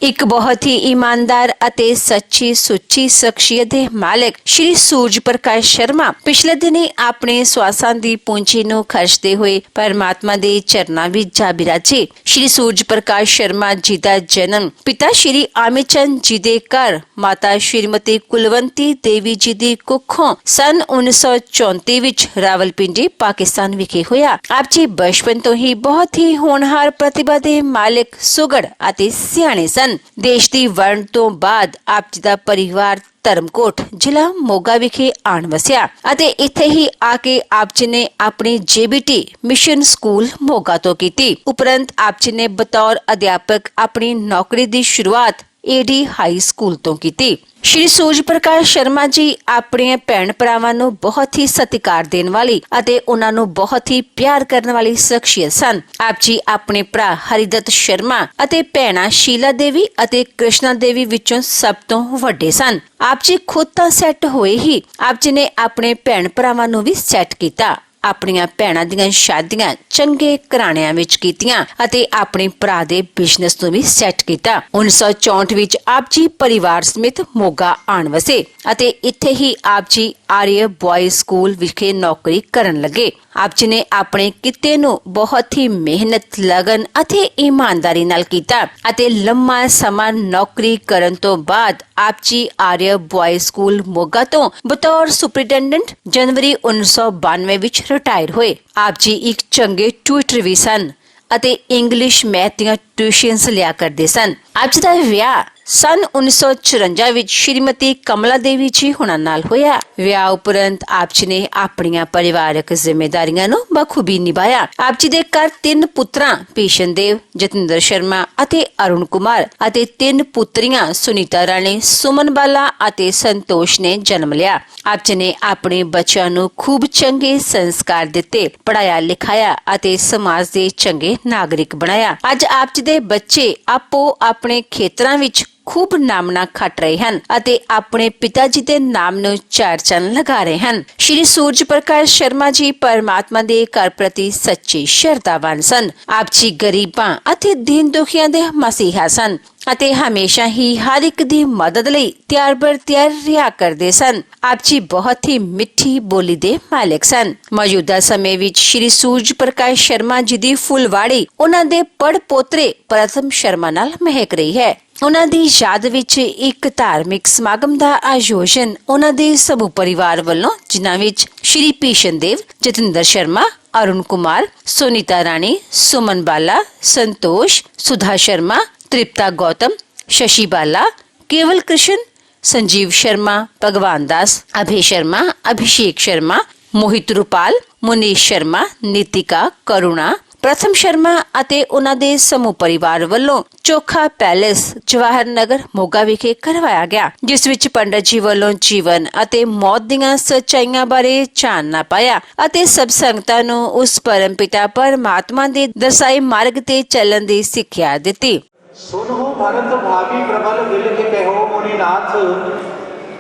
ਇੱਕ ਬਹੁਤ ਹੀ ਈਮਾਨਦਾਰ ਅਤੇ ਸੱਚੀ ਸੁੱਚੀ ਸ਼ਖਸੀਅਤ ਦੇ ਮਾਲਕ ਸ਼੍ਰੀ ਸੂਰਜ ਪ੍ਰਕਾਸ਼ ਸ਼ਰਮਾ ਪਿਛਲੇ ਦਿਨੀ ਆਪਣੇ ਸਵਾਸਾਂ ਦੀ ਪੂੰਜੀ ਨੂੰ ਖਰਚਦੇ ਹੋਏ ਪਰਮਾਤਮਾ ਦੇ ਚਰਨਾਂ ਵਿੱਚ ਜਾ ਬਿਰਾਜੇ। ਸ਼੍ਰੀ ਸੂਰਜ ਪ੍ਰਕਾਸ਼ ਸ਼ਰਮਾ ਜੀ ਦਾ ਜਨਮ ਪਿਤਾ ਸ਼੍ਰੀ ਅਮਿਤ ਚੰਦ ਜੀ ਦੇ ਘਰ ਮਾਤਾ ਸ਼੍ਰੀਮਤੀ ਕੁਲਵੰਤੀ ਦੇਵੀ ਜੀ ਦੀ ਕੁੱਖੋਂ ਸਨ 1934 ਵਿੱਚ ਰਾਵਲਪਿੰਡੀ ਪਾਕਿਸਤਾਨ ਵਿਖੇ ਹੋਇਆ। ਆਪ ਜੀ ਬਚਪਨ ਤੋਂ ਹੀ ਬਹੁਤ ਹੀ ਹੋਣਹਾਰ ਪ੍ਰਤਿਭਾ ਦੇ ਮਾਲਕ ਸੁਗੜ ਅਤੇ ਸਿਆਣੇ ਸਨ। ਦੇਸ਼ ਦੀ ਵੰਡ ਤੋਂ ਬਾਅਦ ਆਪ ਜੀ ਦਾ ਪਰਿਵਾਰ ਧਰਮਕੋਟ ਜ਼ਿਲ੍ਹਾ ਮੋਗਾ ਵਿਖੇ ਆਣ ਵਸਿਆ ਅਤੇ ਇੱਥੇ ਹੀ ਆ ਕੇ ਆਪ ਜੀ ਨੇ ਆਪਣੀ ਜੇਬੀਟੀ ਮਿਸ਼ਨ ਸਕੂਲ ਮੋਗਾ ਤੋਂ ਕੀਤੀ। ਉਪਰੰਤ ਆਪ ਜੀ ਨੇ ਬਤੌਰ ਅਧਿਆਪਕ ਆਪਣੀ ਨੌਕਰੀ ਦੀ ਸ਼ੁਰੂਆਤ ਏਡੀ ਹਾਈ ਸਕੂਲ ਤੋਂ ਕੀਤੀ। ਸ਼੍ਰੀ ਸੂਰਜ ਪ੍ਰਕਾਸ਼ ਸ਼ਰਮਾ ਜੀ ਆਪਣੇ ਭੈਣ ਭਰਾਵਾਂ ਨੂੰ ਬਹੁਤ ਹੀ ਸਤਿਕਾਰ ਦੇਣ ਵਾਲੀ ਅਤੇ ਉਹਨਾਂ ਨੂੰ ਬਹੁਤ ਹੀ ਪਿਆਰ ਕਰਨ ਵਾਲੀ ਸ਼ਖਸੀਅਤ ਸਨ। ਆਪ ਜੀ ਆਪਣੇ ਭਰਾ ਹਰੀਦੱਤ ਸ਼ਰਮਾ ਅਤੇ ਭੈਣਾਂ ਸ਼ੀਲਾ ਦੇਵੀ ਅਤੇ ਕ੍ਰਿਸ਼ਨਾ ਦੇਵੀ ਵਿੱਚੋਂ ਸਭ ਤੋਂ ਵੱਡੇ ਸਨ। ਆਪ ਜੀ ਖੁਦ ਤਾਂ ਸੈੱਟ ਹੋਏ ਹੀ ਆਪ ਜੀ ਨੇ ਆਪਣੇ ਭੈਣ ਭਰਾਵਾਂ ਨੂੰ ਵੀ ਸੈੱਟ ਕੀਤਾ। ਆਪਣੀਆਂ ਭੈਣਾਂ ਦੀਆਂ ਸ਼ਾਦੀਆਂ ਚੰਗੇ ਘਰਾਣਿਆਂ ਵਿੱਚ ਕੀਤੀਆਂ ਅਤੇ ਆਪਣੇ ਭਰਾ ਦੇ ਬਿਜ਼ਨਸ ਨੂੰ ਵੀ ਸੈੱਟ ਕੀਤਾ। 1964 ਵਿੱਚ ਆਪ ਜੀ ਪਰਿਵਾਰ ਸਮੇਤ ਮੋਗਾ ਆਣ ਵਸੇ ਅਤੇ ਇੱਥੇ ਹੀ ਆਪ ਜੀ ਆਰੀਆ ਬॉयਜ਼ ਸਕੂਲ ਵਿਖੇ ਨੌਕਰੀ ਕਰਨ ਲੱਗੇ। ਆਪ ਜੀ ਨੇ ਆਪਣੇ ਕਿੱਤੇ ਨੂੰ ਬਹੁਤ ਹੀ ਮਿਹਨਤ, ਲਗਨ ਅਤੇ ਇਮਾਨਦਾਰੀ ਨਾਲ ਕੀਤਾ ਅਤੇ ਲੰਮਾ ਸਮਾਂ ਨੌਕਰੀ ਕਰਨ ਤੋਂ ਬਾਅਦ ਆਪ ਜੀ ਆਰੀਆ ਬॉयਜ਼ ਸਕੂਲ ਮੋਗਾ ਤੋਂ ਬਤੌਰ ਸੁਪਰਿੰਟੈਂਡੈਂਟ ਜਨਵਰੀ 1992 ਵਿੱਚ ਰਿਟਾਇਰ ਹੋਏ। ਆਪ ਜੀ ਇੱਕ ਚੰਗੇ ਟਿਊਟਰ ਵੀ ਸਨ ਅਤੇ ਇੰਗਲਿਸ਼ ਮੈਥ ਦੀਆਂ ਟਿਊਸ਼ਨਸ ਲਿਆ ਕਰਦੇ ਸਨ। ਆਪ ਜੀ ਦਾ ਵਿਆਹ ਸਨ 1954 ਵਿੱਚ ਸ਼੍ਰੀਮਤੀ ਕਮਲਾ ਦੇਵੀ ਜੀ ਹੁਣਾਂ ਨਾਲ ਹੋਇਆ। ਵਿਆਹ ਉਪਰੰਤ ਆਪ ਜੀ ਨੇ ਆਪਣੀਆਂ ਪਰਿਵਾਰਕ ਜ਼ਿੰਮੇਵਾਰੀਆਂ ਨੂੰ ਬਖੂਬੀ ਨਿਭਾਇਆ। ਆਪ ਜੀ ਦੇ ਘਰ 3 ਪੁੱਤਰਾਂ ਭੀਸ਼ਨ ਦੇਵ, ਜਤਿੰਦਰ ਸ਼ਰਮਾ ਅਤੇ ਅਰੁਣ ਕੁਮਾਰ ਅਤੇ 3 ਪੁੱਤਰੀਆਂ ਸੁਨੀਤਾ ਰਾਣੀ, ਸੁਮਨ ਬਾਲਾ ਅਤੇ ਸੰਤੋਸ਼ ਨੇ ਜਨਮ ਲਿਆ। ਆਪ ਜੀ ਨੇ ਆਪਣੇ ਬੱਚਿਆਂ ਨੂੰ ਖੂਬ ਚੰਗੇ ਸੰਸਕਾਰ ਦਿੱਤੇ, ਪੜਾਇਆ ਲਿਖਾਇਆ ਅਤੇ ਸਮਾਜ ਦੇ ਚੰਗੇ ਨਾਗਰਿਕ ਬਣਾਇਆ। ਅੱਜ ਆਪ ਜੀ ਦੇ ਬੱਚੇ ਆਪੋ ਆਪਣੇ ਖੇਤਰਾਂ ਵਿੱਚ ਖੂਬ ਨਾਮਣਾ ਖੱਟ ਰਹੇ ਹਨ ਅਤੇ ਆਪਣੇ ਪਿਤਾ ਜੀ ਦੇ ਨਾਮ ਨੂੰ ਚਾਰ ਚੰਨ ਲਗਾ ਰਹੇ ਹਨ। ਸ਼੍ਰੀ ਸੂਰਜ ਪ੍ਰਕਾਸ਼ ਸ਼ਰਮਾ ਜੀ ਪਰਮਾਤਮਾ ਦੇ ਘਰ ਪ੍ਰਤੀ ਸੱਚੇ ਸ਼ਰਧਾਵਾਨ ਸਨ। ਆਪ ਜੀ ਗਰੀਬਾਂ ਅਤੇ ਦੀਨ ਦੁਖੀਆਂ ਦੇ ਮਸੀਹਾ ਸਨ ਅਤੇ ਹਮੇਸ਼ਾ ਹੀ ਹਰ ਇੱਕ ਦੀ ਮਦਦ ਲਈ ਤਿਆਰ ਬਰ ਤਿਆਰ ਰਿਹਾ ਕਰਦੇ ਸਨ। ਆਪ ਜੀ ਬਹੁਤ ਹੀ ਮਿੱਠੀ ਬੋਲੀ ਦੇ ਮਾਲਕ ਸਨ। ਮੌਜੂਦਾ ਸਮੇਂ ਵਿੱਚ ਸ਼੍ਰੀ ਸੂਰਜ ਪ੍ਰਕਾਸ਼ ਸ਼ਰਮਾ ਜੀ ਦੀ ਫੁੱਲਵਾੜੀ ਉਹਨਾਂ ਦੇ ਪੜ ਪੋਤਰੇ ਪ੍ਰਥਮ ਸ਼ਰਮਾ ਨਾਲ ਮਹਿਕ ਰਹੀ ਹੈ। ਉਹਨਾਂ ਦੀ ਯਾਦ ਵਿੱਚ ਇੱਕ ਧਾਰਮਿਕ ਸਮਾਗਮ ਦਾ ਆਯੋਜਨ ਉਹਨਾਂ ਦੇ ਸਮੂਹ ਪਰਿਵਾਰ ਵੱਲੋਂ, ਜਿਨ੍ਹਾਂ ਵਿੱਚ ਸ਼੍ਰੀ ਭੀਸ਼ਨ ਦੇਵ, ਜਤਿੰਦਰ ਸ਼ਰਮਾ, ਅਰੁਣ ਕੁਮਾਰ, ਸੁਨੀਤਾ ਰਾਣੀ, ਸੁਮਨ ਬਾਲਾ, ਸੰਤੋਸ਼, ਸੁਧਾ ਸ਼ਰਮਾ, ਤ੍ਰਿਪਤਾ ਗੌਤਮ, ਸ਼ਸ਼ੀ ਬਾਲਾ, ਕੇਵਲ ਕ੍ਰਿਸ਼ਨ, ਸੰਜੀਵ ਸ਼ਰਮਾ, ਭਗਵਾਨ ਦਾਸ, ਅਭੇ ਸ਼ਰਮਾ, ਅਭਿਸ਼ੇਕ ਸ਼ਰਮਾ, ਮੋਹਿਤ ਰੂਪਾਲ, ਮੁਨੀਸ਼ ਸ਼ਰਮਾ, ਨੀਤਿਕਾ, ਕਰੁਣਾ, ਪ੍ਰਥਮ ਸ਼ਰਮਾ ਅਤੇ ਉਹਨਾਂ ਦੇ ਸਮੂਹ ਪਰਿਵਾਰ ਵੱਲੋਂ ਚੋਖਾ ਪੈਲੇਸ ਜਵਾਹਰ ਨਗਰ ਮੋਗਾ ਵਿਖੇ ਕਰਵਾਇਆ ਗਿਆ, ਜਿਸ ਵਿੱਚ ਪੰਡਤ ਜੀ ਵੱਲੋਂ ਜੀਵਨ ਅਤੇ ਮੌਤ ਦੀਆਂ ਸੱਚਾਈਆਂ ਬਾਰੇ ਚਾਨਣਾ ਪਾਇਆ ਅਤੇ ਸਭ ਸੰਗਤਾਂ ਨੂੰ ਉਸ ਪਰਮ ਪਿਤਾ ਪਰਮਾਤਮਾ ਦੇ ਦਰਸਾਏ ਮਾਰਗ ਤੇ ਚੱਲਣ ਦੀ ਸਿੱਖਿਆ ਦਿੱਤੀ। सुनहो भरत भावी प्रबल दिल के कहो मुनिनाथ,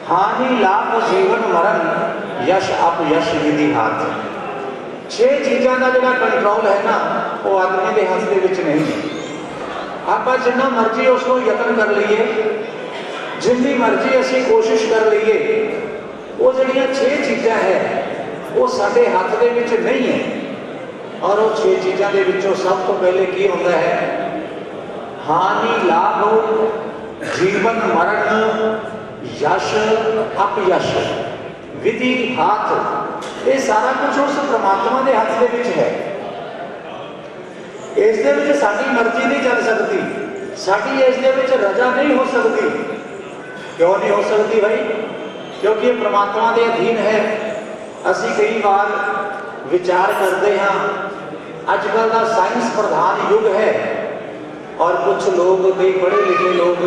हानि लाभ जीवन मरण यश अपयश विधि हाथ। 6 चीज़ों का जो कंट्रोल है ना, वो आदमी के हथ के विच नहीं है। आप जिन्ना मर्जी उसको यत्न कर लीए, जिन्नी मर्जी असी कोशिश कर लीए, वो जड़ियाँ 6 चीज़ां है वो साडे हथ के विच नहीं है। और वो 6 चीज़ों के विचों सब तो पहले की होता है, हानि लाभ जीवन मरण यश अपयश विधि हाथ। ये सारा कुछ उस परमात्मा के हाथ के विच है। इस दे विच साडी मर्जी नहीं चल सकती, साडी इस दे विच रजा नहीं हो सकती। क्यों नहीं हो सकती भाई? क्योंकि ये परमात्मा के अधीन है। असी कई बार विचार करते हाँ, अजकल का साइंस प्रधान युग है और कुछ लोग, कई पढ़े लिखे लोग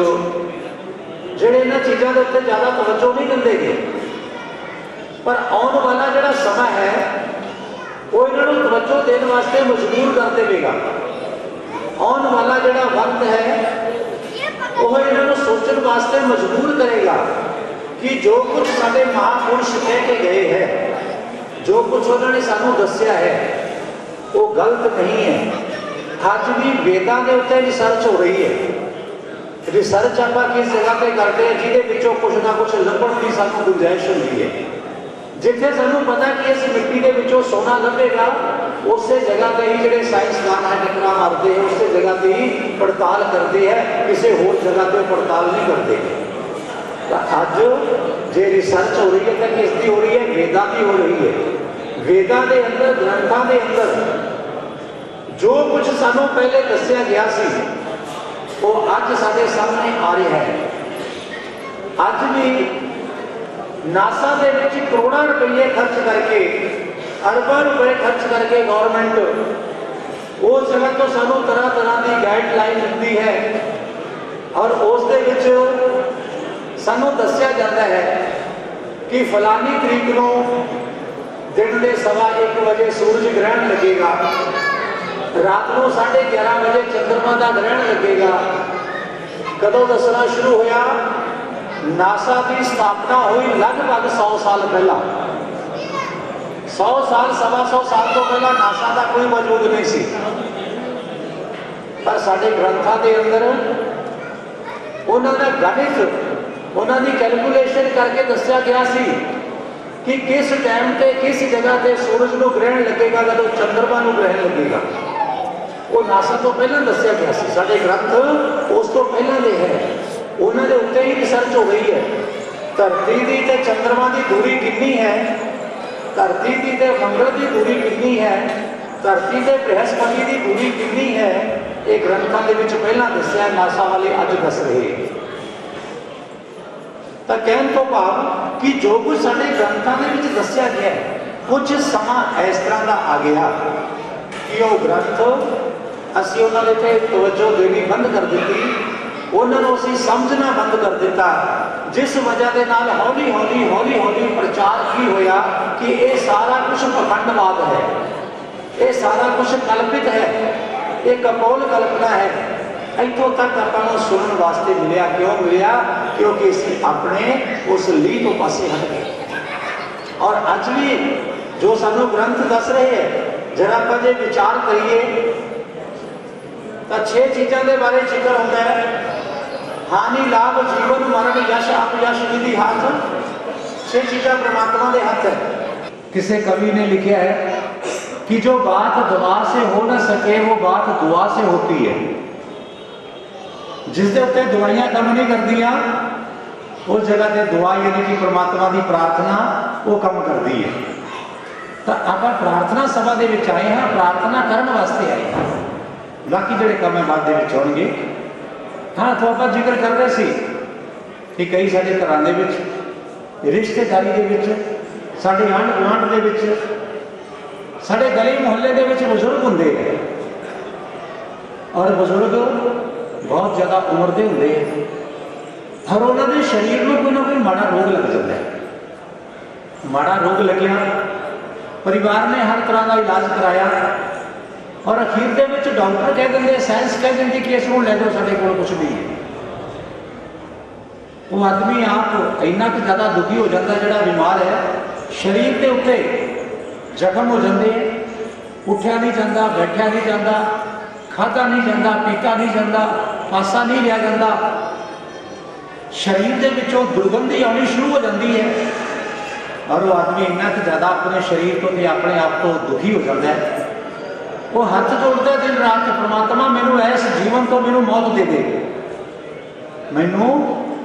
ਜਿਹੜੇ ਇਹਨਾਂ ਚੀਜ਼ਾਂ ਦੇ ਉੱਤੇ ਜ਼ਿਆਦਾ ਤਵੱਜੋ ਨਹੀਂ ਦਿੰਦੇ, ਪਰ ਆਉਣ ਵਾਲਾ ਜਿਹੜਾ ਸਮਾਂ ਹੈ ਉਹ ਇਹਨਾਂ ਨੂੰ ਤਵੱਜੋ ਦੇਣ ਵਾਸਤੇ ਮਜਬੂਰ ਕਰ ਦੇਵੇਗਾ। ਆਉਣ ਵਾਲਾ ਜਿਹੜਾ ਵਕਤ ਹੈ ਉਹ ਇਹਨਾਂ ਨੂੰ ਸੋਚਣ ਵਾਸਤੇ ਮਜਬੂਰ ਕਰੇਗਾ ਕਿ ਜੋ ਕੁਝ ਸਾਡੇ ਮਹਾਂਪੁਰਸ਼ ਕਹਿ ਕੇ ਗਏ ਹੈ, ਜੋ ਕੁਝ ਉਹਨਾਂ ਨੇ ਸਾਨੂੰ ਦੱਸਿਆ ਹੈ, ਉਹ ਗਲਤ ਨਹੀਂ ਹੈ। ਅੱਜ ਵੀ वेदां के उत्ते रिसर्च हो रही है। रिसर्च आप किस जगह पे करते हैं जिहदे विचों कुछ ना कुछ लभण की सानू गुंजाइश होंदी है। जिथे सानू पता कि इस मिट्टी के विचों सोना लभेगा उस जगह पर ही जिहड़े साइंसदान है टकरा मारते हैं, उस जगह पर ही पड़ताल करते हैं, किसी होर जगह पर पड़ताल नहीं करते। अज जे रिसर्च हो रही है तो किसकी हो रही है? वेदां की हो रही है। वेदां के अंदर, ग्रंथां के अंदर जो कुछ सानू पहले दस्या गया सी वो अज साडे सामने आ रहा है। अज भी नासा के विच करोड़ों रुपये खर्च करके, अरबों रुपए खर्च करके गौरमेंट उस जगह तो सानू तरह तरह की गाइडलाइन दिंदी है और उस दे विच सानू दस्या जाता है कि फलानी तरीक को दिन के 1:15 बजे सूरज ग्रहण लगेगा, रात को 11:30 बजे चंद्रमा का ग्रहण लगेगा। कदों दसना शुरू होया? नासा की स्थापना हुई लगभग 100 साल पहला। 100 साल, 125 साल तो पहला नासा का कोई मौजूद नहीं सी। पर साडे ग्रंथां के अंदर उन्होंने गणित, उन्होंने कैलकुलेशन करके दस्या गया सी कि किस टाइम पे किस जगह पे सूरज को ग्रहण लगेगा, कदों चंद्रमा को ग्रहण लगेगा। वो नासा तो पहले दस्या गया सी। साडे ग्रंथ उस तो पहले दे है, उन्होंने उत्ते ही रिसर्च हो गई है। धरती की ते चंद्रमा की दूरी कितनी है, धरती की ते मंगल की दूरी कितनी है, धरती से बृहस्पति की दूरी कितनी है, ये ग्रंथों के विच पहला दस्या नासा वाले अज दस रहे हैं। तो कहने तो भाव कि जो कुछ साडे ग्रंथों के विच दस्या गया है, कुछ समा इस तरह का आ गया कि वो ग्रंथ असीं उन्होंने ते तवज्जो देनी बंद कर दी, उन्होंने असीं समझना बंद कर दिता, जिस वजह के नाल हौली हौली हौली हौली प्रचार की होया कि ये सारा कुछ पखंडवाद है, ये सारा कुछ कल्पित है, ये कपोल कल्पना है। इतों तक आपको सुनने वास्ते मिलया। क्यों मिलया? क्योंकि असीं अपने उस लीह तो पासे हट गए। और अज भी जो सानू ग्रंथ दस रहे हैं, जरा आप जे विचार करिए तो 6 चीज़ों के बारे जिक्र होता है। हानि, लाभ, जीवन, मरण, यश, अपयश, विधि, हाथ। 6 चीज़ां परमात्मा के हाथ है। किसी कवि ने लिखा है कि जो बात दुआ से हो न सके वो बात दुआ से होती है। जिस दे उत्ते दुआइयां कम नहीं करदियां उस जगह ते दुआ यानी कि परमात्मा की प्रार्थना वो कम करती है। तो आप प्रार्थना सभा के विच आए हैं, प्रार्थना करने वास्ते आए हैं। बाकी जोड़े काम है बाद में आउणगे। हाँ, तो आप जिक्र कर रहे थे कि कई सारे घरां दे विच, रिश्तेदारी दे विच, साडे आंढ गुआंढ दे विच, साडे गली मुहल्ले दे विच बजुर्ग हुंदे हैं और बजुर्ग बहुत ज़्यादा उम्र के होंगे और उन्होंने शरीर में कोई ना कोई माड़ा रोग लग जाता है। माड़ा रोग लग्या, परिवार ने हर तरह का इलाज कराया और अखीर के विच डॉक्टर कह देंगे, साइंस कह देंगे कि इसको ले जाओ, साढ़े को कुछ नहीं है। वो आदमी आप इन्ना कि ज़्यादा दुखी हो जाता है, जोड़ा बीमार है, शरीर के उत्ते जख्म हो जाते हैं, उठा नहीं जाता, बैठा नहीं जाता, खाधा नहीं जाता, पीता नहीं जाता, पासा नहीं लिया जाता, शरीर के विचों दुर्गंधी आनी शुरू हो जाती है और वो आदमी इन्ना कि ज़्यादा अपने शरीर को तो अपने आप को दुखी हो जाता है। वो हाथ जोड़ता दिन रात, परमात्मा मैनू इस जीवन तो मैनू मौत दे दे, मैनू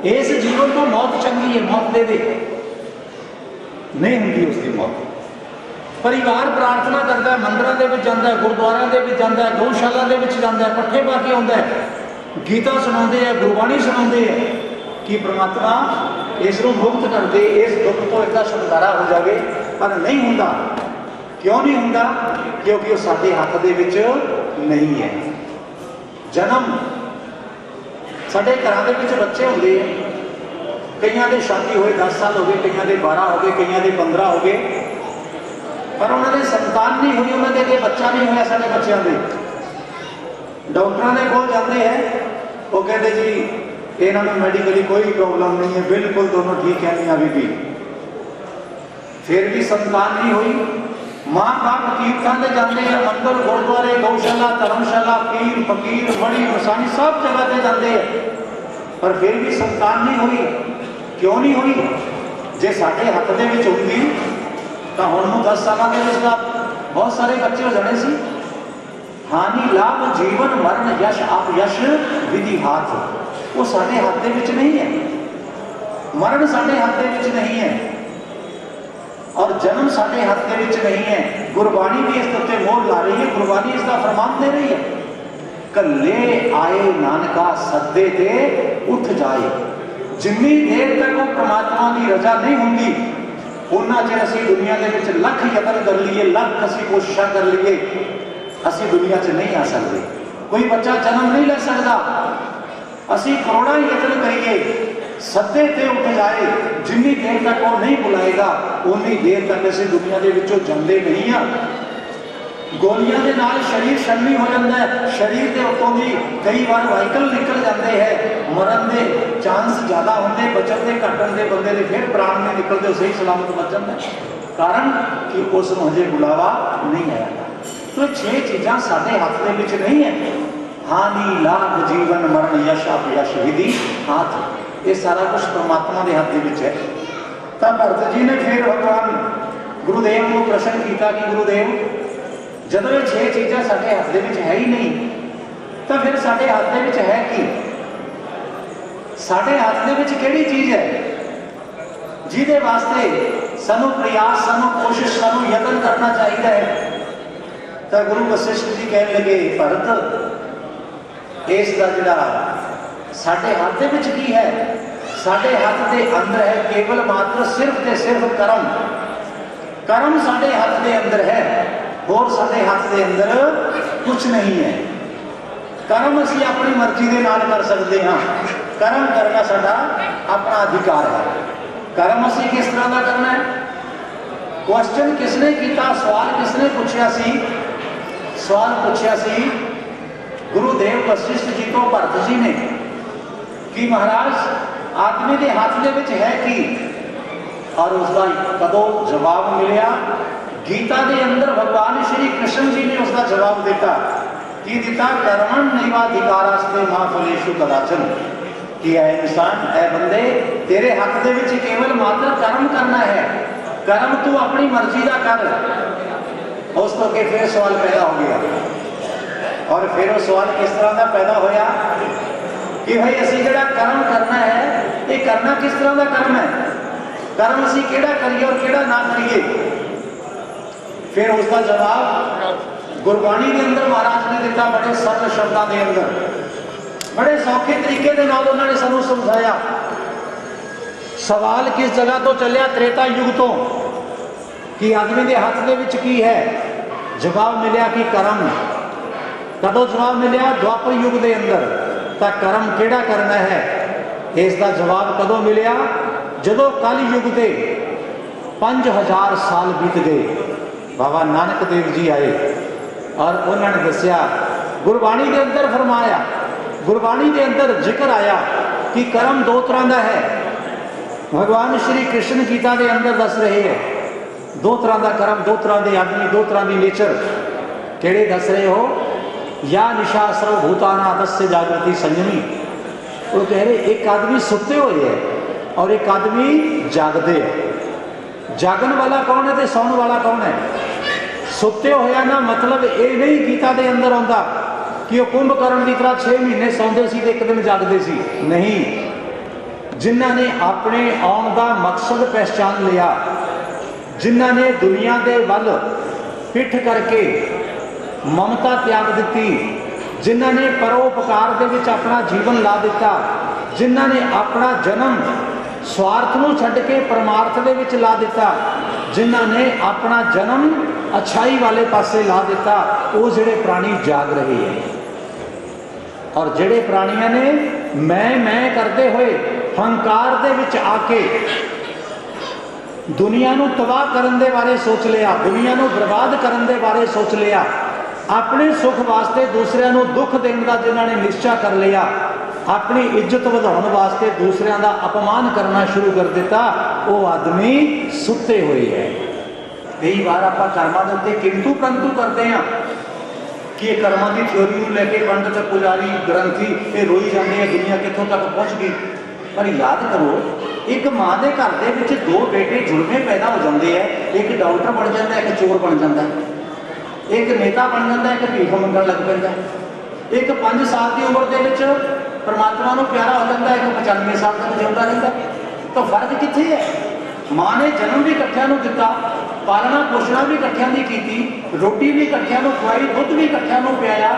इस जीवन तो मौत चंगी है, मौत दे दे। नहीं होंगी उसकी मौत। परिवार प्रार्थना करता है, मंदिरों के जाता है, गुरुद्वारों के जाता है, गौशाला के जाता है, पट्ठे पा के आता है, गीता सुनाते हैं, गुरबाणी सुनाते हैं कि परमात्मा इसको मुक्त कर दे, इस दुख तो इसका छुटकारा हो जाए। पर नहीं होता। क्यों नहीं होता? क्योंकि वो साडे हाथ दे विच नहीं है। जन्म साडे घरां दे विच बच्चे होंदे हैं, कईयां दे शादी होए 10 साल हो गए, कईयां दे 12 हो गए, कईयां दे 15 हो गए, पर उन्होंने संतान नहीं हुई, उन्होंने अगे बच्चा नहीं होया। साडे बच्चों के डॉक्टरों के कोल जाते हैं, वो कहते जी इन्होंने मेडिकली कोई प्रॉब्लम नहीं है, बिल्कुल दोनों ठीक है, नहीं अभी भी, फिर भी संतान नहीं हुई। माँ बाप कीर्तन से जाते हैं, मंदिर, गुरुद्वारे, गौशाला, धर्मशाला, पीर फकीर, बड़ी मसानी सब जगह से जाते हैं, पर फिर भी संतान नहीं हुई। क्यों नहीं हुई? जे साडे हथ दे विच हुंदी तां हुण नूं 10 सालां दे विच तां बहुत सारे बच्चे हो जाने सी। हानि लाभ जीवन मरण यश अपयश विधि हाथ, वो साडे हाथ दे विच नहीं है। मरण साडे हाथ दे विच नहीं है और जन्म साडे हाथ दे विच नहीं है। गुरबाणी भी इस उत्ते मोहर ला रही है, गुरबाणी इसका फरमान दे रही है, कल्ले आए नानका सद्दे ते उठ जाए। जिन्नी देर तक वो परमात्मा की रजा नहीं होंगी उन्ना चਿਰ ਅਸੀਂ दुनिया के विच लख यतन कर लीए, लख ਅਸੀਂ कोशिशा कर लीए, ਅਸੀਂ दुनिया च नहीं आ सकते। कोई बच्चा जन्म नहीं ले सकता, ਅਸੀਂ करोड़ों यतन करिए, सद्दे ते उठ जाए। जिन्नी देर तक वो नहीं बुलाएगा उन्नी देर तक ਅਸੀਂ दुनिया के विचों जांदे नहीं आ। गोलियां दे नाल शरीर शर्मी हो जाता है, शरीर के उत्तों भी कई बार वाइकल निकल जाते हैं, मरण के चांस ज़्यादा होंगे, बचत के घटन के बंदे के फिर प्राण नहीं निकलते, सही सलामत बच जाता है, कारण कि उस हजे बुलावा नहीं आया। तो 6 चीज़ां साडे हाथ दे विच नहीं है। हानि लाभ जीवन मरण यश अपयश विधि हाथ, ये सारा कुछ परमात्मा के हाथ दे विच है। तो भरत जी ने फिर भगवान गुरुदेव को प्रश्न किया कि गुरुदेव जदों ये 6 चीज़ां साडे हाथ दे विच है ही नहीं तो फिर साडे हाथ दे विच है की? साडे हाथ दे विच किहड़ी चीज़ है जिहदे वास्ते सानू प्रयास, सानू कोशिश, सानू यतन करना चाहिए है? तो गुरु वशिष्ठ जी कहने लगे, भरत इसका जिहड़ा साडे हाथ दे विच की है, साडे हाथ दे अंदर है केवल मात्र सिर्फ ते सिर्फ कर्म। कर्म साडे हाथ दे अंदर है और साडे हाथ के अंदर कुछ नहीं है। कर्म असी अपनी मर्जी के नाल कर सकते हाँ, कर्म करना साडा अपना अधिकार है। कर्म असी किस तरह का करना है? क्वेश्चन किसने किया, सवाल किसने पूछा सी? सवाल पूछा सी गुरुदेव वशिष्ठ जी तो भरत जी ने कि महाराज आदमी के हाथ के विच है कि? और उसका कदों जवाब मिलिया? गीता के अंदर भगवान श्री कृष्ण जी ने उसका जवाब दिता कि दिता कर्मण नैवाधिकारास्ते मां फलेषु कदाचन, कि है इंसान, है बंदे, तेरे हक दे विच केवल मात्र कर्म करना है, कर्म तू अपनी मर्जी का कर। उस तो के फिर सवाल पैदा हो गया और फिर वो सवाल किस तरह का पैदा होया कि भाई असी जिहड़ा कर्म करना है ये करना किस तरह का कर्म है, कर्म असी केड़ा करिए और केड़ा ना करिए? फिर उसका जवाब गुरबाणी के अंदर महाराज ने दिता बड़े सरल शब्दों के अंदर, बड़े सौखे तरीके के नाल उन्होंने सानू समझाया। सवाल किस जगह तो चलिया? त्रेता युग तो, कि आदमी के हाथ के विच की है? जवाब मिलिया कि कर्म। कदों जवाब मिलिया? द्वापर युग के अंदर। तो कर्म केड़ा करना है इसका जवाब कदों मिलिया? जदों कल युग के 5000 साल बीत गए, बाबा नानक देव जी आए और उन्होंने दसिया, गुरबाणी के अंदर फरमाया, गुरबाणी के अंदर जिक्र आया कि कर्म 2 तरह का है। भगवान श्री कृष्ण गीता के अंदर दस रहे हैं 2 तरह का कर्म, 2 तरह के आदमी, 2 तरह की नेचर। केड़े दस रहे हो? या निशा सर्व भूताना दस्य जागृति संयमी। वो कह रहे एक आदमी सुते हुए है और एक आदमी जागते है। जागन वाला कौन है तो सौन वाला कौन है? सुते होया ना मतलब ये नहीं गीता के अंदर आता कि वो कुंभकर्ण की तरह 6 महीने सौंदे सी ते 1 दिन जागते सी, नहीं। जिन्हों ने अपने आने का मकसद पहचान लिया, जिन्हों ने दुनिया के वल पिठ करके ममता त्याग दी, जिन्हों ने परोपकार के विच अपना जीवन ला दिता, जिन्हों ने अपना जन्म स्वार्थ नूं छड्ड के परमार्थ दे विच ला दिता, जिन्हों ने अपना जन्म अच्छाई वाले पासे ला दिता, वो जिहड़े प्राणी जाग रहे हैं। और जिहड़े प्राणियों ने मैं करते हुए हंकार दे विच आके दुनिया नूं तबाह करन दे बारे सोच लिया, दुनिया नूं बर्बाद करन दे बारे सोच लिया, अपने सुख वास्ते दूसरिਆਂ ਨੂੰ दुख देने का जिन्हों ने निश्चय कर लिया, अपनी इज्जत ਵਧਾਉਣ वास्ते दूसरिਆਂ का अपमान करना शुरू कर दिता, वो आदमी सुते हुए है। कई बार आप कर्मां दे उत्ते किंतु परंतु करते हैं कि ये कर्मां की थ्योरी ਨੂੰ ਲੈ ਕੇ पंडित पुजारी ग्रंथी ये रोई जाते हैं दुनिया कितों तक पहुँच गई। पर याद करो एक माँ के घर के विच दो बेटे जुड़वे पैदा हो जाते हैं, एक डॉक्टर बन जाता है, एक चोर बन जाता है, एक नेता बन जाता है, एक भीख मंगण लग पैंदा है, एक 5 साल की उम्र के परमात्मा को प्यारा हो जाता है, एक 95 साल तक जिंदा रहता है। तो फर्क कित्थे है? माँ ने जन्म भी इकट्ठियां नूं दिता, पालना पोषणा भी इकट्ठियां दी कीती, रोटी भी इकट्ठियां नूं खवाई, दुध भी इकट्ठियां नूं पियाया,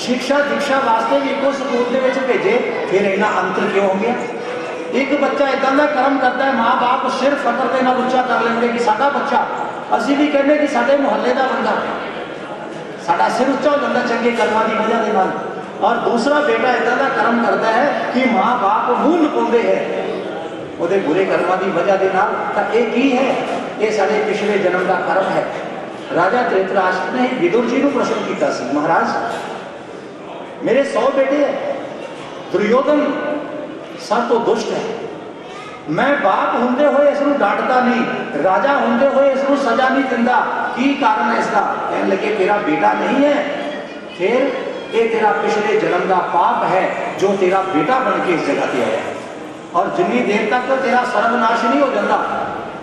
शिक्षा दीक्षा वास्ते भी एको स्कूल दे विच भेजे, फिर इन्ना अंतर क्यों हो गया? एक बच्चा इदां दा कर्म करता है, माँ बाप सिर फकर दे नाल उच्चा कर लेंगे कि साडा बच्चा, असीं भी कहने कि साडे मुहल्ले दा बंदा, साडा सिर उच्चा हो जाता चंगे कर्मां दी वजह दे नाल। और दूसरा बेटा इदां दा कर्म करता है कि माँ बाप मूंह लुकाउंदे है ਉਹਦੇ बुरे कर्मां की वजह के नाल। तो ये की है? ये साढ़े पिछले जन्म का कर्म है। राजा धृतराष्ट्र ने विदुर जी को प्रश्न किया, महाराज मेरे 100 बेटे हैं, दुर्योधन सब तो दुष्ट है, मैं बाप होंदे हुए इसनूं डांटदा नहीं, राजा होंदे हुए इसनूं सजा नहीं दिंदा, की कारण है इसका? कहने लगे तेरा बेटा नहीं है, फिर ये तेरा पिछले जन्म का पाप है जो तेरा बेटा बन के इस जगह पे आया है। और जिन्नी देर तक तेरा सर्वनाश नहीं हो जाता,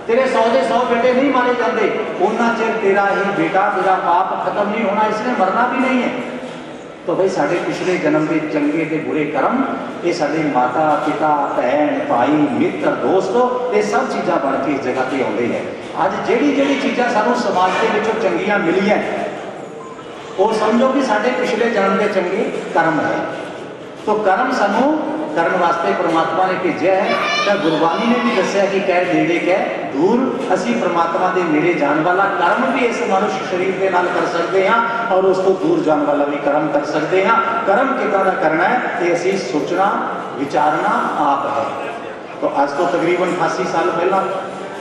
तेरे 100 के 100 बेटे नहीं मारे जाते, उन्ना चिर तेरा ही बेटा तेरा पाप खत्म नहीं होना, इसने मरना भी नहीं है। तो भाई साढ़े पिछले जन्म के चंगे ते बुरे कर्म ये साढ़े माता पिता भैन भाई मित्र दोस्त ये सब चीज़ां बन के इस जगह पे आउंदे हैं। अज जिहड़ी जिहड़ी चीज़ां सानूं समाज के विचों चंगियां मिलियां वो समझो कि साढ़े पिछले जन्म के चंगे कर्म है। तो कर्म सानूं करने वास्ते परमात्मा ने भेजा है। तो गुरबाणी ने भी दस्या कि कह नेड़े कह दूर, असी परमात्मा के नेड़े जाने वाला कर्म भी इस मनुष्य शरीर के नाल कर सकते हैं और उस तो दूर जाने वाला भी कर्म कर सकते हैं। कर्म कितना का करना है ये असी सोचना विचारना आप है। तो आज तो तकरीबन 88 साल पहला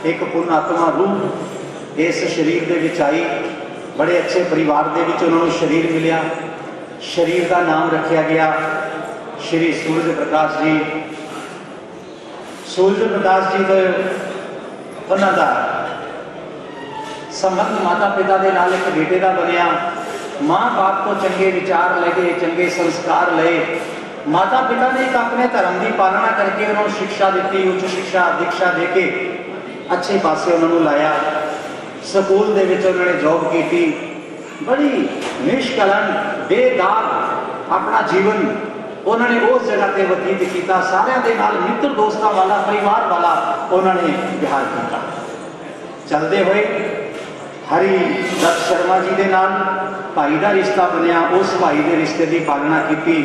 एक पुण्यात्मा रूह इस शरीर के विच आई, बड़े अच्छे परिवार के विच उन्होंने शरीर मिलिया, शरीर का नाम रखा गया श्री सूरज प्रकाश जी। सूरज प्रकाश जी तो उन्होंने संबंध माता पिता के नाल एक बेटे का बनया, माँ बाप को चंगे विचार लगे, चंगे संस्कार ले, माता पिता ने एक अपने धर्म की पालना करके उन्होंने शिक्षा दी, उच्च शिक्षा दीक्षा दे के अच्छे पासे उन्होंने लाया, स्कूल दे विच उन्होंने जॉब की, बड़ी निष्कलंक बेदाग अपना जीवन उन्होंने उस जगह पर बतीत किया, सारिਆਂ ਦੇ ਨਾਲ मित्र दोस्तों वाला परिवार वाला उन्होंने विहार किया। चलते हुए हरि दत्त शर्मा जी के नाल भाई का रिश्ता बनया, उस भाई के रिश्ते की पालना की।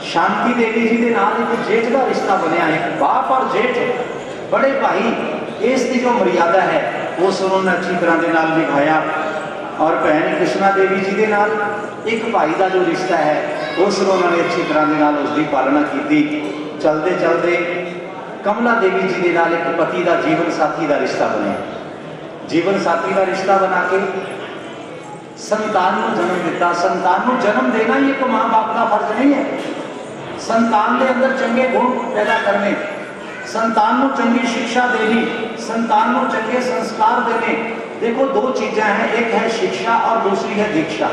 शांति देवी जी के नाल एक जेठ का रिश्ता बनया, एक बाप और जेठ बड़े भाई, इसकी जो मर्यादा है उस उन्होंने अच्छी तरह के नाल निभाया। और भैन कृष्णा देवी जी के नाल एक भाई का जो रिश्ता है उस उन्होंने अच्छी तरह के नाल उसकी पालना की। चलते चलते कमला देवी जी के नाल एक पति का जीवन साथी का रिश्ता बनया, जीवन साथी का रिश्ता बना के संतान को जन्म दिता। संतान को जन्म देना ही एक माँ बाप का फर्ज नहीं है, संतान के अंदर चंगे गुण पैदा करने, संतान को चंगी शिक्षा देनी, संतान को चंगे संस्कार देने। देखो दो चीज़ें हैं, एक है शिक्षा और दूसरी है दीक्षा।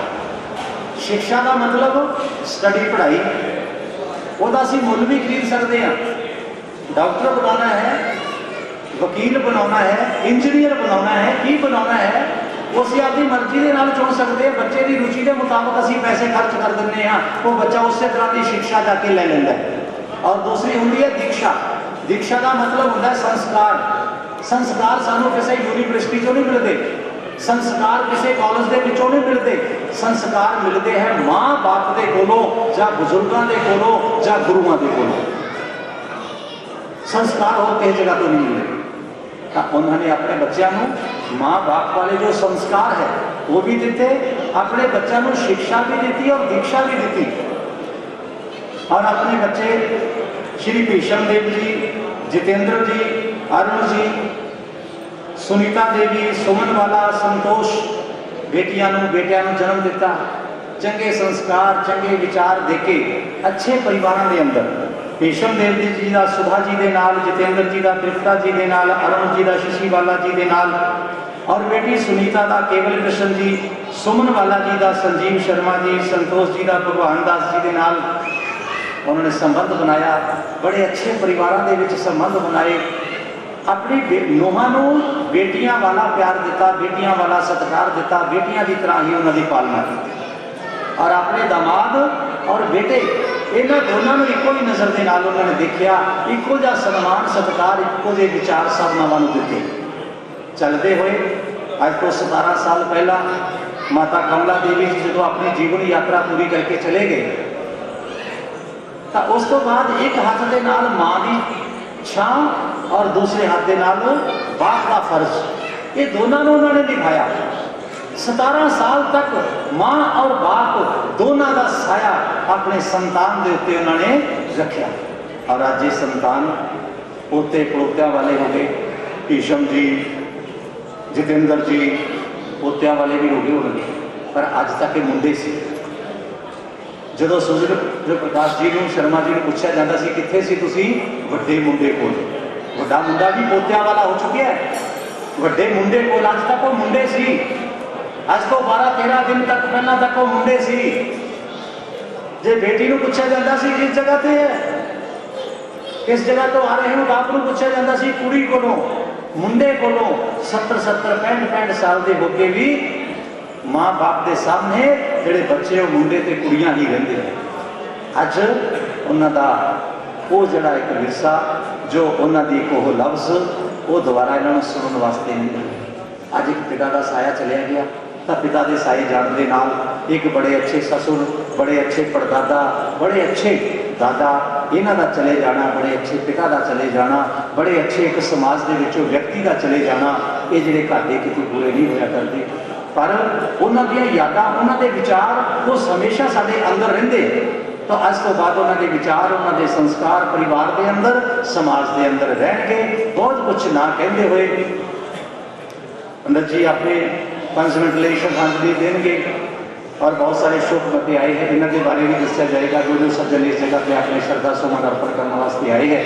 शिक्षा का मतलब स्टडी पढ़ाई, वो असीं मुल भी खरीद सकते हैं, डॉक्टर बनाना है, वकील बनाना है, इंजीनियर बनाना है, की बनाना है वो असीं अपनी मर्जी के नाल चुन सकते हैं। बच्चे की रुचि के मुताबिक असीं पैसे खर्च कर देंगे हैं, वो बच्चा उस तरह की शिक्षा जाके ले लेंदा है। और दूसरी होंदी है दीक्षा। दीक्षा का मतलब होता है संस्कार। संस्कार सानू किसी यूनिवर्सिटी चो नहीं मिलते, संस्कार किसी कॉलेज के विचों नहीं मिलते, संस्कार मिलते हैं माँ बाप के कोलों या बुजुर्गों के कोलों या गुरुओं के कोलों। संस्कार और किसी जगह तो नहीं मिले। तो उन्होंने अपने बच्चों को माँ बाप वाले जो संस्कार है वो भी दिते, अपने बच्चों को शिक्षा भी दी और दीक्षा भी दी। और अपने बच्चे श्री भीष्म देव जी, जितेंद्र जी, अरुण जी, सुनीता देवी, सुमन वाला, संतोष बेटियां बेटियां जन्म दिता। चंगे संस्कार चंगे विचार देके अच्छे परिवारों के अंदर भीष्म देव जी का सुधा जी के नाल, जितेंद्र जी का त्रिपटा जी के नाल, अरुण जी का शशिवाला जी के नाल और बेटी सुनीता का केवल कृष्ण जी, सुमन वाला जी का संजीव शर्मा जी, संतोष जी का भगवान दास जी के नाल उन्होंने संबंध बनाया। बड़े अच्छे परिवारों के विच संबंध बनाए। अपनी नूहां नूं बेटियां वाला प्यार दिता, बेटियां वाला सत्कार दिता, बेटियां की तरह ही उन्होंने पालना की। और अपने दामाद और बेटे इन्होंने दोनों को एको ही नज़र के नाल उन्होंने देखा, इको जिहा सन्मान सत्कार, इको जिहे विचार सब नवां नूं दिते। चलते हुए अज तो 17 साल पहला माता कमला देवी जी जो अपनी जीवन यात्रा पूरी करके चले गए, तो उस तो बाद एक हाथ के नाल माँ की छां और दूसरे हाथ के नाल बाप का फर्ज, ये दोनों ने उन्होंने निभाया। 17 साल तक माँ और बाप दोनों का साया अपने संतान के उत्ते उन्होंने रखा। और आज ये संतान पोते पड़ोत्या वाले हो गए, भीषम जी, जितेंद्र जी पोत्या वाले भी हो गए होंगे, पर अज तक ये मुंडे से। जो सूर्य प्रकाश जी को शर्मा जी को पूछा जाता सी कित्थे सी तुसी, वड्डे मुंडे कोल। वड्डा मुंडा भी पोत्या वाला हो चुका है, वड्डे मुंडे कोल अज तक वो मुंडे सी। अज तो 12-13 दिन तक पहला तक वो मुंडे सी। जे बेटी को पूछा जाता सी किस जगह से है, किस जगह तो आ रहे हैं, बाप को पूछा जाता सी कुड़ी कोलों, मुंडे कोलों 70-70 65 साल के होके भी माँ बाप के सामने जोड़े बच्चे वो मुंडे ते कुड़ियां ही रहते हैं। अज उन्होंने वो जड़ा एक विरसा जो उन्होंने वो लफ्ज़ वो दोबारा इन्होंने सुनने वास्ते नहीं। अज एक पिता का साया चलिया गया, तो पिता के साए जाने के नाल एक बड़े अच्छे ससुर, बड़े अच्छे पड़दादा, बड़े अच्छे दादा इन्हों का चले जाना, बड़े अच्छे पिता का चले जाना, बड़े अच्छे एक समाज के विचों व्यक्ति का चले जाना, ये जोड़े घाटे कितने पूरे नहीं होया करते। पर उन्होंने यादां, उन्होंने विचार वो हमेशा साडे अंदर रहिंदे। तो अज तो बाद उन्होंने विचार, उन्होंने संस्कार परिवार के अंदर, समाज के अंदर रहेंगे। बहुत कुछ ना कहते हुए पंडित जी अपने 5 मिनट लिए श्रद्धांजलि देंगे और बहुत सारे शोक मते आए हैं, इन्हों के बारे में दस्या जाएगा। जो सज्जन इस जगह पर अपने श्रद्धा सुमन अर्पण करने वास्ते आए हैं,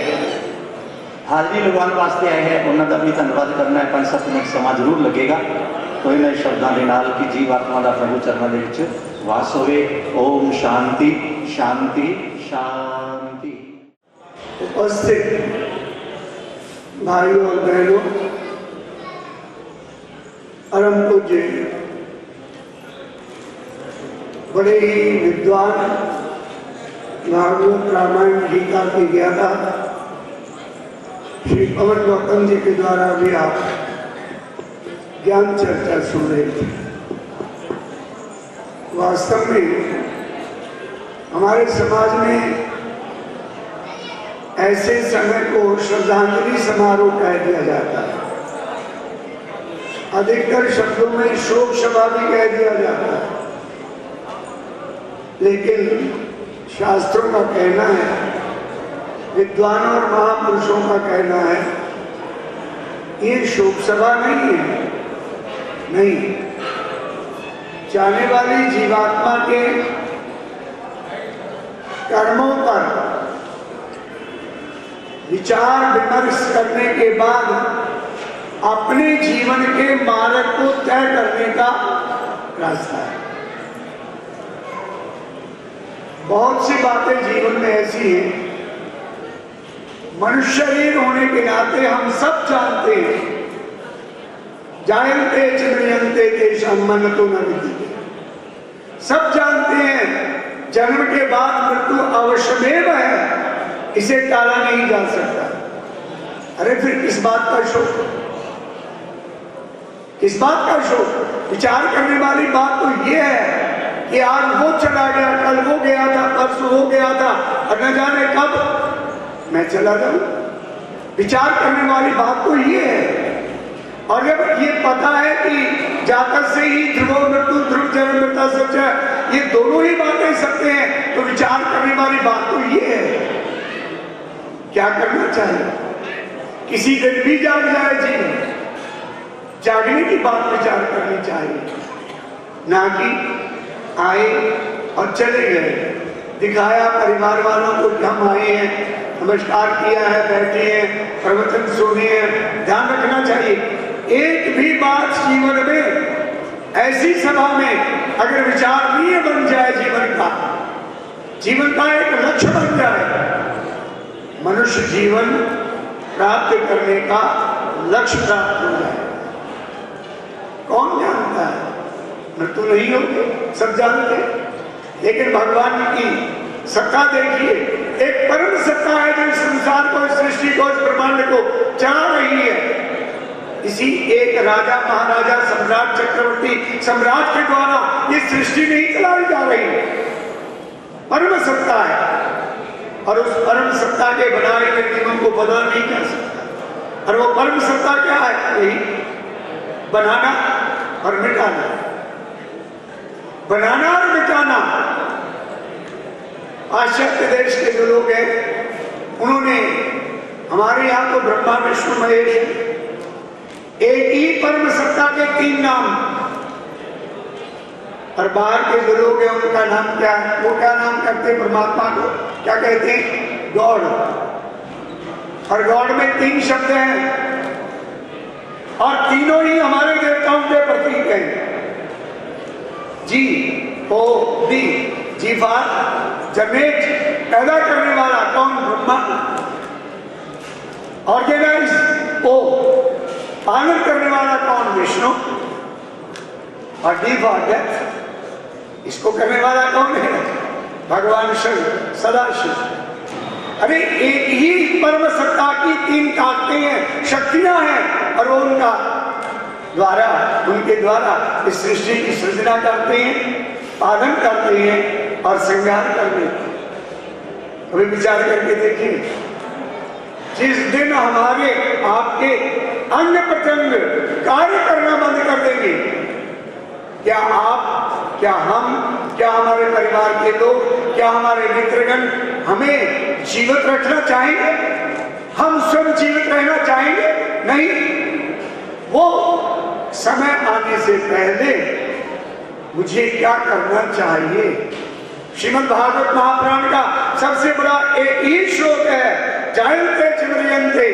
हाजरी लगवाने वास्ते आए हैं, उन्होंने भी धन्यवाद करना है। 5-7 मिनट समा जरूर लगेगा। तो इन शब्दों के नाल कि जीवात्मा का प्रभु चरणों के विच वास होवे। ओम शांति शांति शांति। उपस्थित भाइयों और बहनों, परम पूज्य बड़े ही विद्वान, भागवत रामायण गीता के ज्ञाता श्री पवन गौतम जी के द्वारा भी आप ज्ञान चर्चा सुन रहे थे। वास्तव में हमारे समाज में ऐसे समय को श्रद्धांजलि समारोह कह दिया जाता है। अधिकतर शब्दों में शोक सभा भी कह दिया जाता है, लेकिन शास्त्रों का कहना है, विद्वानों और महापुरुषों का कहना है, ये शोक सभा नहीं है। नहीं, जाने वाली जीवात्मा के कर्मों पर विचार विमर्श करने के बाद अपने जीवन के मार्ग को तय करने का रास्ता है। बहुत सी बातें जीवन में ऐसी हैं, मनुष्य शरीर होने के नाते हम सब जानते हैं, जायन्ते चिन्मयन्ते तेषां मन्नतो न विद्यते। सब जानते हैं जन्म के बाद मृत्यु अवश्यमेव है, इसे टाला नहीं जा सकता। अरे फिर किस बात का शोक, किस बात का शोक? विचार करने वाली बात तो ये है कि आज वो चला गया, कल वो गया था, परसों वो गया था, और न जाने कब मैं चला जाऊं। विचार करने वाली बात तो ये है। और जब ये पता है कि जातक से ही ध्रुवो मृत्यु ध्रुव जन्म मृत्यु सच है, ये दोनों ही बातें सत्य हैं, तो विचार करने वाली बात तो ये है। क्या करना चाहिए? किसी दिन भी जाग जाए जीवन, जागने की बात विचार करनी चाहिए, ना कि आए और चले गए, दिखाया परिवार वालों को कि हम आए हैं, नमस्कार किया है, बैठे हैं, प्रवचन सुने हैं। ध्यान रखना चाहिए, एक भी बात जीवन में, ऐसी सभा में अगर विचारणीय बन जाए, जीवन का एक लक्ष्य बन जाए, मनुष्य जीवन प्राप्त करने का लक्ष्य प्राप्त हो जाए। कौन जानता है? मृत्यु नहीं होगी, सब जानते हैं, लेकिन भगवान की सत्ता देखिए, एक परम सत्ता है जो इस संसार को, इस सृष्टि को, इस ब्रह्मांड को चला रही है। इसी एक राजा, महाराजा, सम्राट, चक्रवर्ती सम्राट के द्वारा ये सृष्टि नहीं चलाई जा रही है। परम सत्ता है, और उस परम सत्ता के बनाए हुए नियमों को बदला नहीं कर सकता। और वो परम सत्ता क्या है? यही बनाना और मिटाना, बनाना और मिटाना। पाश्चात्य देश के जो लोग हैं, उन्होंने हमारे यहाँ तो ब्रह्मा विष्णु महेश, एक ही परम सत्ता के 3 नाम, और बाहर के जो लोग हैं उनका नाम क्या है? वो क्या नाम करते हैं परमात्मा को? क्या कहते हैं? गॉड। और गॉड में 3 शब्द हैं, और तीनों ही हमारे देवताओं के प्रतीक हैं। G O D, G for generate, पैदा करने वाला कौन? ब्रह्मा। ऑर्गेनाइज, ओ, पालन करने वाला कौन? विष्णु। और डी फॉर डेथ, इसको करने वाला कौन है? भगवान शिव, सदाशिव। अरे एक ही परम सत्ता की 3 ताकतें हैं, शक्तियां हैं, और वो उनका द्वारा, उनके द्वारा इस सृष्टि की सृजना करते हैं, पालन करते हैं और श्रृंगार करते हैं। अभी विचार करके देखिए, जिस दिन हमारे आपके अंग प्रत्यंग कार्य करना बंद कर देंगे, क्या आप, क्या हम, क्या हमारे परिवार के लोग, क्या हमारे मित्रगण हमें जीवित रखना चाहेंगे? हम स्वयं जीवित रहना चाहेंगे? नहीं। वो समय आने से पहले मुझे क्या करना चाहिए? श्रीमद् भागवत महापुराण का सबसे बड़ा एक ही श्लोक है, जायन्ते चिमरियन्ते,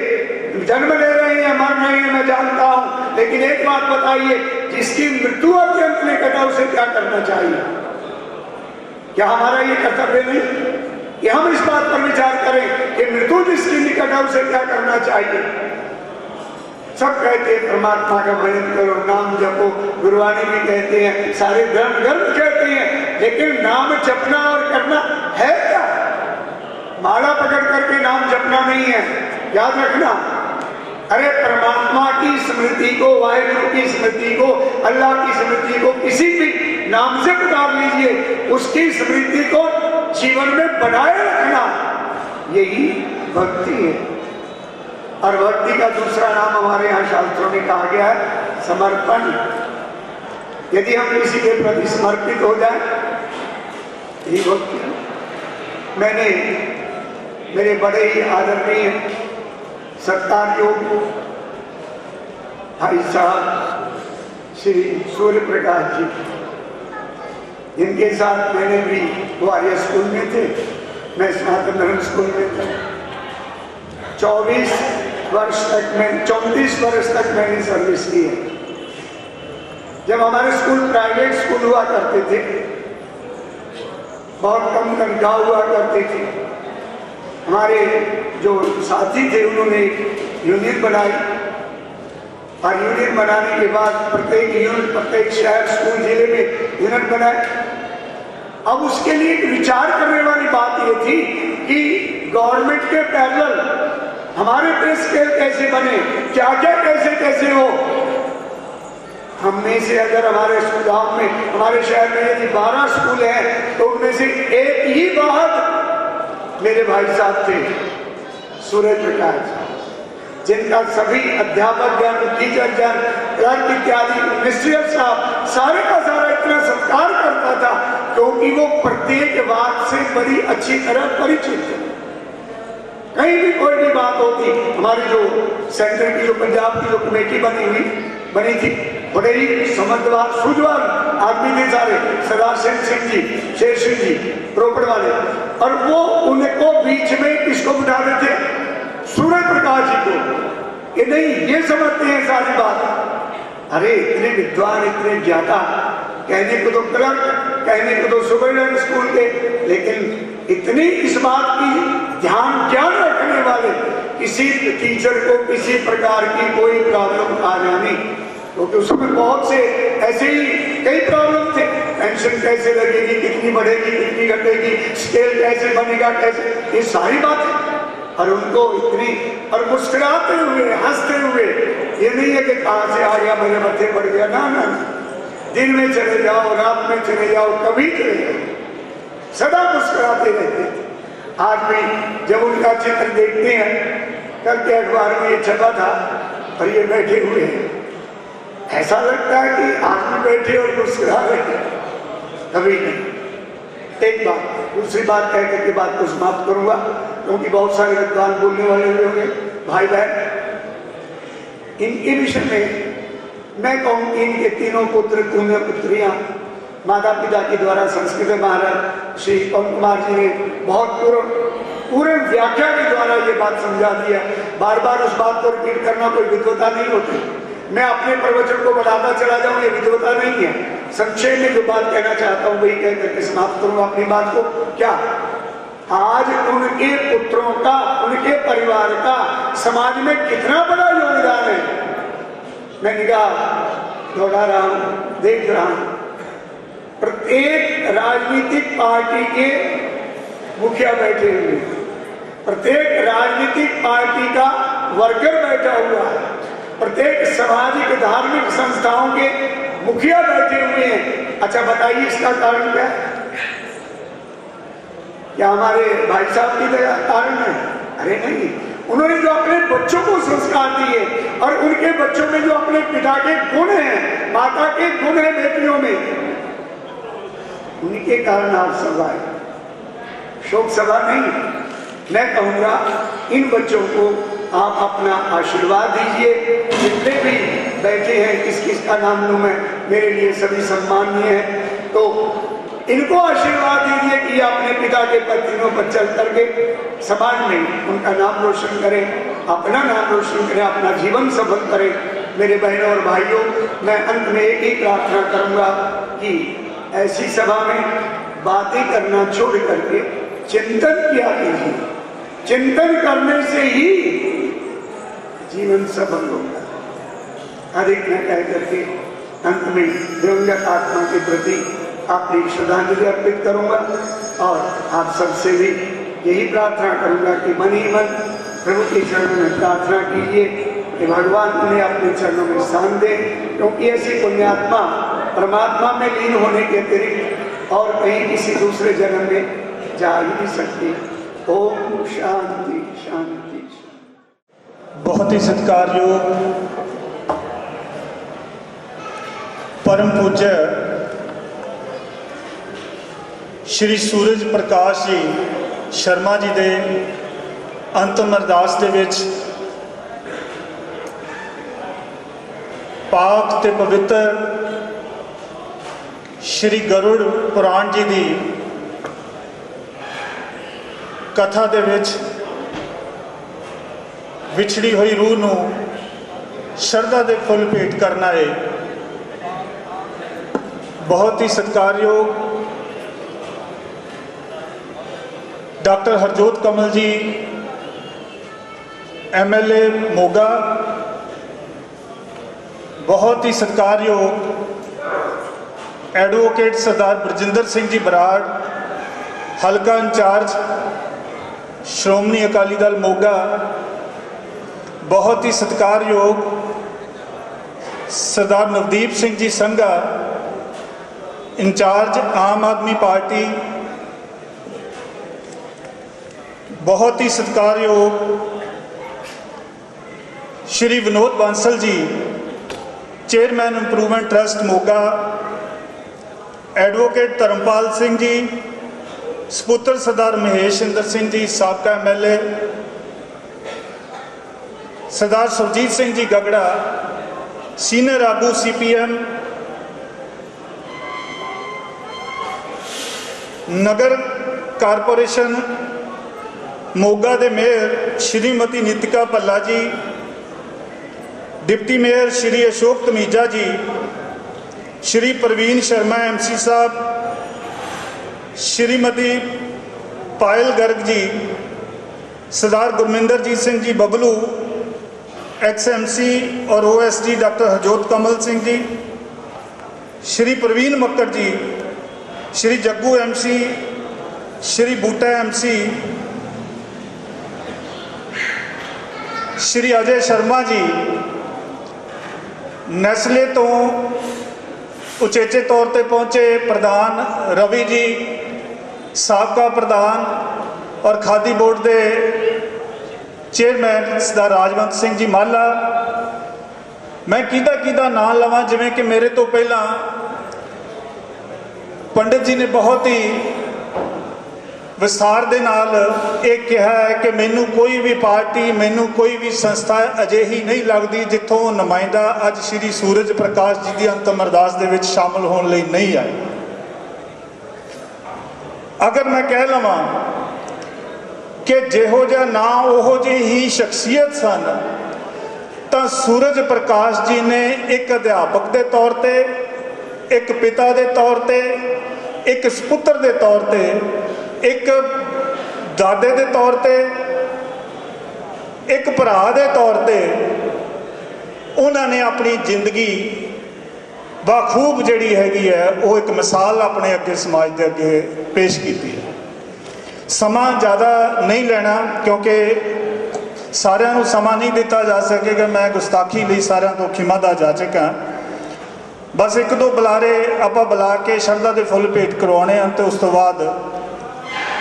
जन्म ले रहे हैं, मर रहे हैं, मैं जानता हूं, लेकिन एक बात बताइए, जिसकी मृत्यु अत्यंत निकट है उसे क्या करना चाहिए? क्या हमारा ये कर्तव्य नहीं कि हम इस बात पर विचार करें कि मृत्यु जिसकी निकट है उसे क्या करना चाहिए? सब कहते हैं परमात्मा का भजन करो, नाम जपो, गुरुवाणी भी कहते हैं, सारे धर्म ग्रंथ कहते हैं, लेकिन नाम जपना और करना है क्या? माला पकड़ करके नाम जपना नहीं है, याद रखना। अरे परमात्मा की स्मृति को, वाहिगुरु की स्मृति को, अल्लाह की स्मृति को किसी भी नाम से पुकार लीजिए, उसकी स्मृति को जीवन में बनाए रखना, यही भक्ति है। और भक्ति का दूसरा नाम हमारे यहाँ शास्त्रों में कहा गया है समर्पण। यदि हम किसी के प्रति समर्पित हो जाए, यही भक्ति है। मैंने मेरे बड़े ही आदरणीय सत्कार योग्य भाई साहब श्री सूर्य प्रकाश जी, जिनके साथ मैंने भी ग्वालियर स्कूल में थे, मैं स्नातक धर्म स्कूल में था, 34 वर्ष तक मैं 34 वर्ष तक मैंने सर्विस की है। जब हमारे स्कूल प्राइवेट स्कूल हुआ करते थे, बहुत कम तनख्वाह हुआ करती थी, हमारे जो साथी थे उन्होंने यूनियन बनाई, और यूनियन बनाने के बाद प्रत्येक यूनिट, प्रत्येक शहर, स्कूल, जिले में यूनिट बनाए। अब उसके लिए एक विचार करने वाली बात ये थी कि गवर्नमेंट के पैरेलल हमारे पे स्केल कैसे बने, क्या क्या कैसे कैसे हो। हम में से अगर हमारे गांव में, हमारे शहर में यदि 12 स्कूल हैं, तो उनमें से एक ही बात मेरे भाई साहब थे, सूर्य प्रकाश, जिनका सभी अध्यापक ज्ञान, टीचर ज्ञान, क्लर्क इत्यादि, मिनिस्ट्रियल साहब, सारे का सारा इतना सत्कार करता था, क्योंकि वो प्रत्येक बात से बड़ी अच्छी तरह परिचित थे। कहीं भी कोई भी बात होती, हमारी जो सेंटर की, जो पंजाब की जो कमेटी बनी थी, बड़े ही समझदार, सूझवान आदमी थे सारे, सरदार सिंह जी, शेर सिंह जी, रोपड़ वाले, और वो उनको बीच में किसको बिठा देते? सूर्य प्रकाश जी को। कि नहीं, ये समझते हैं सारी बात। अरे इतने विद्वान, इतने ज्ञाता, कहने को तो क्लर्क, कहने को तो सुपरिटेंडेंट स्कूल के, लेकिन इतनी इस बात की ज्ञान रखने वाले, किसी टीचर को किसी प्रकार की कोई प्रॉब्लम आ जानी, क्योंकि उसमें बहुत से ऐसे ही कई प्रॉब्लम थे। पेंशन कैसे लगेगी, कितनी बढ़ेगी, कितनी घटेगी, स्केल कैसे बनेगा, कैसे, ये सारी बातें। और उनको इतनी, और मुस्कुराते हुए, हंसते हुए, ये नहीं है कि कहाँ से आ गया, मेरे मत्थे पड़ गया, ना ना, दिन में चले जाओ, रात में चले जाओ, कभी चले जाओ, सदा मुस्कुराते रहते थे। आज भी जब उनका चित्र देखते हैं, कल के अखबार में ये छपा था और ये बैठे हुए हैं, ऐसा लगता है कि आज भी बैठे और मुस्कुरा रहे हैं, कभी नहीं। एक बात, दूसरी बात कह करके बात को समाप्त करूंगा, क्योंकि बहुत सारे विद्वान बोलने वाले होंगे भाई बहन। इनके विषय में मैं कहूँ, इनके तीनों पुत्र, तीनों पुत्रियां माता पिता के द्वारा संस्कृत महाराज श्री पवन कुमार जी ने बहुत पूर्ण व्याख्या के द्वारा ये बात समझा दिया। बार बार उस बात को रिपीट करना कोई विद्वता नहीं होती। मैं अपने प्रवचन को बढ़ाता चला जाऊं, ये विद्वता नहीं है। संक्षेप में जो बात कहना चाहता हूं वही कह करके समाप्त करूंगा अपनी बात को। क्या आज उनके पुत्रों का, उनके परिवार का समाज में कितना बड़ा योगदान है, मैं निगाह दौड़ा रहा हूं, देख रहा हूं। प्रत्येक राजनीतिक पार्टी के मुखिया बैठे हुए, प्रत्येक राजनीतिक पार्टी का वर्कर बैठा हुआ है, प्रत्येक सामाजिक धार्मिक संस्थाओं के मुखिया बैठे हुए हैं। अच्छा बताइए इसका कारण क्या है? क्या हमारे भाई साहब की कारण है? अरे नहीं, उन्होंने जो अपने बच्चों को संस्कार दिए और उनके बच्चों में जो अपने पिता के गुण हैं, माता के गुण हैं बेटियों में, उनके कारण आप सभा है, शोक सभा नहीं। मैं कहूंगा इन बच्चों को आप अपना आशीर्वाद दीजिए। जितने भी बैठे हैं, किस किस का नाम लूं मैं, मेरे लिए सभी सम्माननीय है, तो इनको आशीर्वाद दीजिए कि अपने पिता के पत्नियों पर चल करके समाज में उनका नाम रोशन करें, अपना नाम रोशन करें, अपना जीवन सफल करें। मेरे बहनों और भाइयों, मैं अंत में एक ही प्रार्थना करूंगा कि ऐसी सभा में बातें करना छोड़ करके चिंतन किया कीजिए। चिंतन करने से ही जीवन सफल होगा। अधिक न कह करके अंत में दिवंगत आत्मा के प्रति अपनी श्रद्धांजलि अर्पित करूंगा और आप सबसे भी यही प्रार्थना करूंगा कि मन ही मन प्रभु के चरणों में प्रार्थना कीजिए कि भगवान उन्हें अपने चरणों में स्थान दे, क्योंकि ऐसी पुण्यात्मा परमात्मा में लीन होने के अतिरिक्त और कहीं किसी दूसरे जन्म में जा ही नहीं सकती। ओम शांति शांति। बहुत ही सत्कारयोग परम पूज्य श्री सूरज प्रकाश जी शर्मा जी ਦੇ ਅੰਤਮ ਅਰਦਾਸ ਦੇ ਵਿੱਚ ਪਾਕ ਤੇ ਪਵਿੱਤਰ श्री गरुड़ पुराण जी की कथा दे विच विछड़ी हुई रूह नूं शरधा दे फुल भेंट करना है। बहुत ही सत्कारयोग डॉक्टर हरजोत कमल जी MLA मोगा, बहुत ही सत्कारयोग एडवोकेट सरदार बरजिंदर सिंह जी बराड़, हलका इंचार्ज श्रोमणी अकाली दल मोगा, बहुत ही सत्कारयोग सरदार नवदीप सिंह जी संघा, इंचार्ज आम आदमी पार्टी, बहुत ही सत्कारयोग Shri Vinod Bansal ji chairman improvement trust Moga, advocate Dharampal Singh ji, सपुत्र सरदार महेश इंदर सिंह जी साबका MLA, सरदार सुरजीत सिंह जी गगड़ा सीनियर आगू CPM, नगर कारपोरेशन मोगा के mayor Shrimati Nitika Bhalla ji, deputy mayor Shri Ashok Tamija ji, Shri Praveen Sharma MC साहब, श्रीमती पायल गर्ग जी, सरदार गुरमिंदरजीत सिंह जी बबलू XMC और OSD डॉक्टर हरजोत कमल सिंह जी, श्री प्रवीण मक्कड़ जी, श्री जग्गू MC, श्री बूटा MC, श्री अजय शर्मा जी, नैसले तो उचेचे तौर पर पहुँचे प्रधान रवि जी, साबका प्रधान और खादी बोर्ड के चेयरमैन सरदार राजवंत सिंह जी माला। मैं किदा ना लवां, जिवें कि मेरे तो पहला पंडित जी ने बहुत ही विस्तार दे नाल ये कहा है कि मैनू कोई भी पार्टी, मैनू कोई भी संस्था अजिही नहीं लगती जिथों नुमाइंदा अज श्री सूरज प्रकाश जी की अंतिम अरदास दे विच शामिल होने लई नहीं आए। अगर मैं कह लवां कि जिहो जिहा ना उहो जी ही शख्सियत सन, तो सूरज प्रकाश जी ने एक अध्यापक के तौर पर, एक पिता के तौर पर, एक सपुत्र के तौर पर, एक दादे के तौर पर, एक भरा के तौर पर उन्होंने अपनी जिंदगी बाखूब जिहड़ी हैगी है वो एक मिसाल अपने अगे समाज के अगे पेश की है। समा ज़्यादा नहीं लेना क्योंकि सारिਆਂ ਨੂੰ समा नहीं दिता जा सकेगा। मैं गुस्ताखी ਲਈ सारिਆਂ ਤੋਂ ਖਿਮਾ ਦਾ ਜਾਚਕ ਹਾਂ। बस एक दो बुलारे ਆਪਾਂ बुला के शरधा के फुੱਲ भेंट करवाने हैं, तो उस तो बाद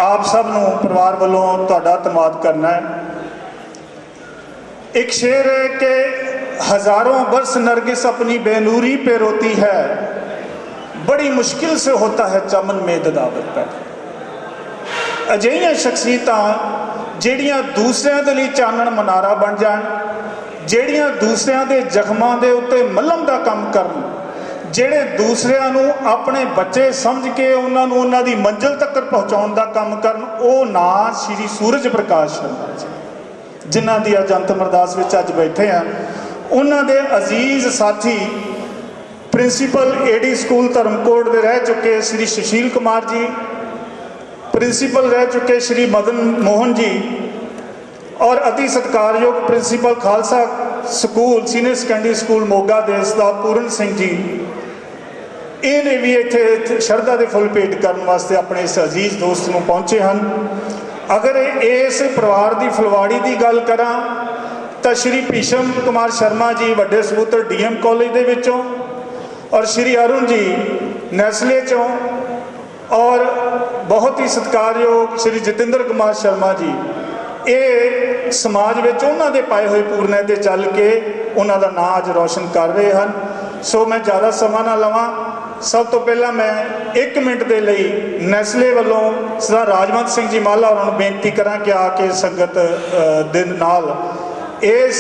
आप सब नूं परिवार वालों तुहाडा धन्नवाद करना है। एक शेर है कि हजारों बरस नरगिस अपनी बेनूरी पे रोती है, बड़ी मुश्किल से होता है चमन में ददावत पैदा। अजिहियां शख्सियतां ਜਿਹੜੀਆਂ दूसरिਆਂ ਦੇ ਲਈ ਚਾਨਣ ਮਨਾਰਾ बन जान, ਜਿਹੜੀਆਂ दूसरिਆਂ ਦੇ ਜ਼ਖਮਾਂ ਦੇ ਉੱਤੇ ਮਲਮ ਦਾ ਕੰਮ ਕਰਨ, ਜਿਹੜੇ दूसरिਆਂ ਨੂੰ ਆਪਣੇ ਬੱਚੇ ਸਮਝ ਕੇ ਉਹਨਾਂ ਨੂੰ ਉਹਨਾਂ ਦੀ ਮੰਜ਼ਿਲ ਤੱਕ ਪਹੁੰਚਾਉਣ ਦਾ ਕੰਮ ਕਰਨ, ਉਹ ਨਾਂ ਸ਼੍ਰੀ ਸੂਰਜ ਪ੍ਰਕਾਸ਼ ਸ਼ਰਮਾ ਜੀ, ਜਿਨ੍ਹਾਂ ਦੀ ਅੱਜ ਅੰਤਿਮ ਅਰਦਾਸ ਵਿੱਚ ਅੱਜ ਬੈਠੇ ਆ। ਉਹਨਾਂ ਦੇ ਅਜ਼ੀਜ਼ ਸਾਥੀ ਪ੍ਰਿੰਸੀਪਲ AD ਸਕੂਲ ਧਰਮਕੋਟ ਦੇ ਰਹਿ ਚੁੱਕੇ श्री सुशील कुमार जी, प्रिंसीपल रह चुके श्री मदन मोहन जी, और अति सत्कारयोग principal Khalsa school senior secondary school Moga ਦੇ ਸਰਦਾਰ पूरन सिंह जी, ਇਹਨੇ भी ਇੱਥੇ ਸ਼ਰਧਾ ਦੇ ਫੁੱਲ ਭੇਟ ਕਰਨ ਵਾਸਤੇ ਆਪਣੇ ਇਸ ਅਜ਼ੀਜ਼ ਦੋਸਤ ਨੂੰ ਪਹੁੰਚੇ ਹਨ। अगर इस परिवार की फुलवाड़ी की गल करा तो श्री भीषम कुमार शर्मा जी वड्डे सपुत्र DM कॉलेज दे विचों, और श्री अरुण जी नैसले चों, और बहुत ही सत्कारयोग श्री जतिंदर कुमार शर्मा जी, ये समाज में उन्होंने पाए हुए पूरने ते चल के उन्हों का नाम अज रोशन कर रहे हैं। सो मैं ज़्यादा समा ना लवां, सब तो पहला मैं 1 मिनट के लिए नैसले वालों सरदार राजवंत सिंह जी माला उन्होंने बेनती करा कि आके संगत दे नाल इस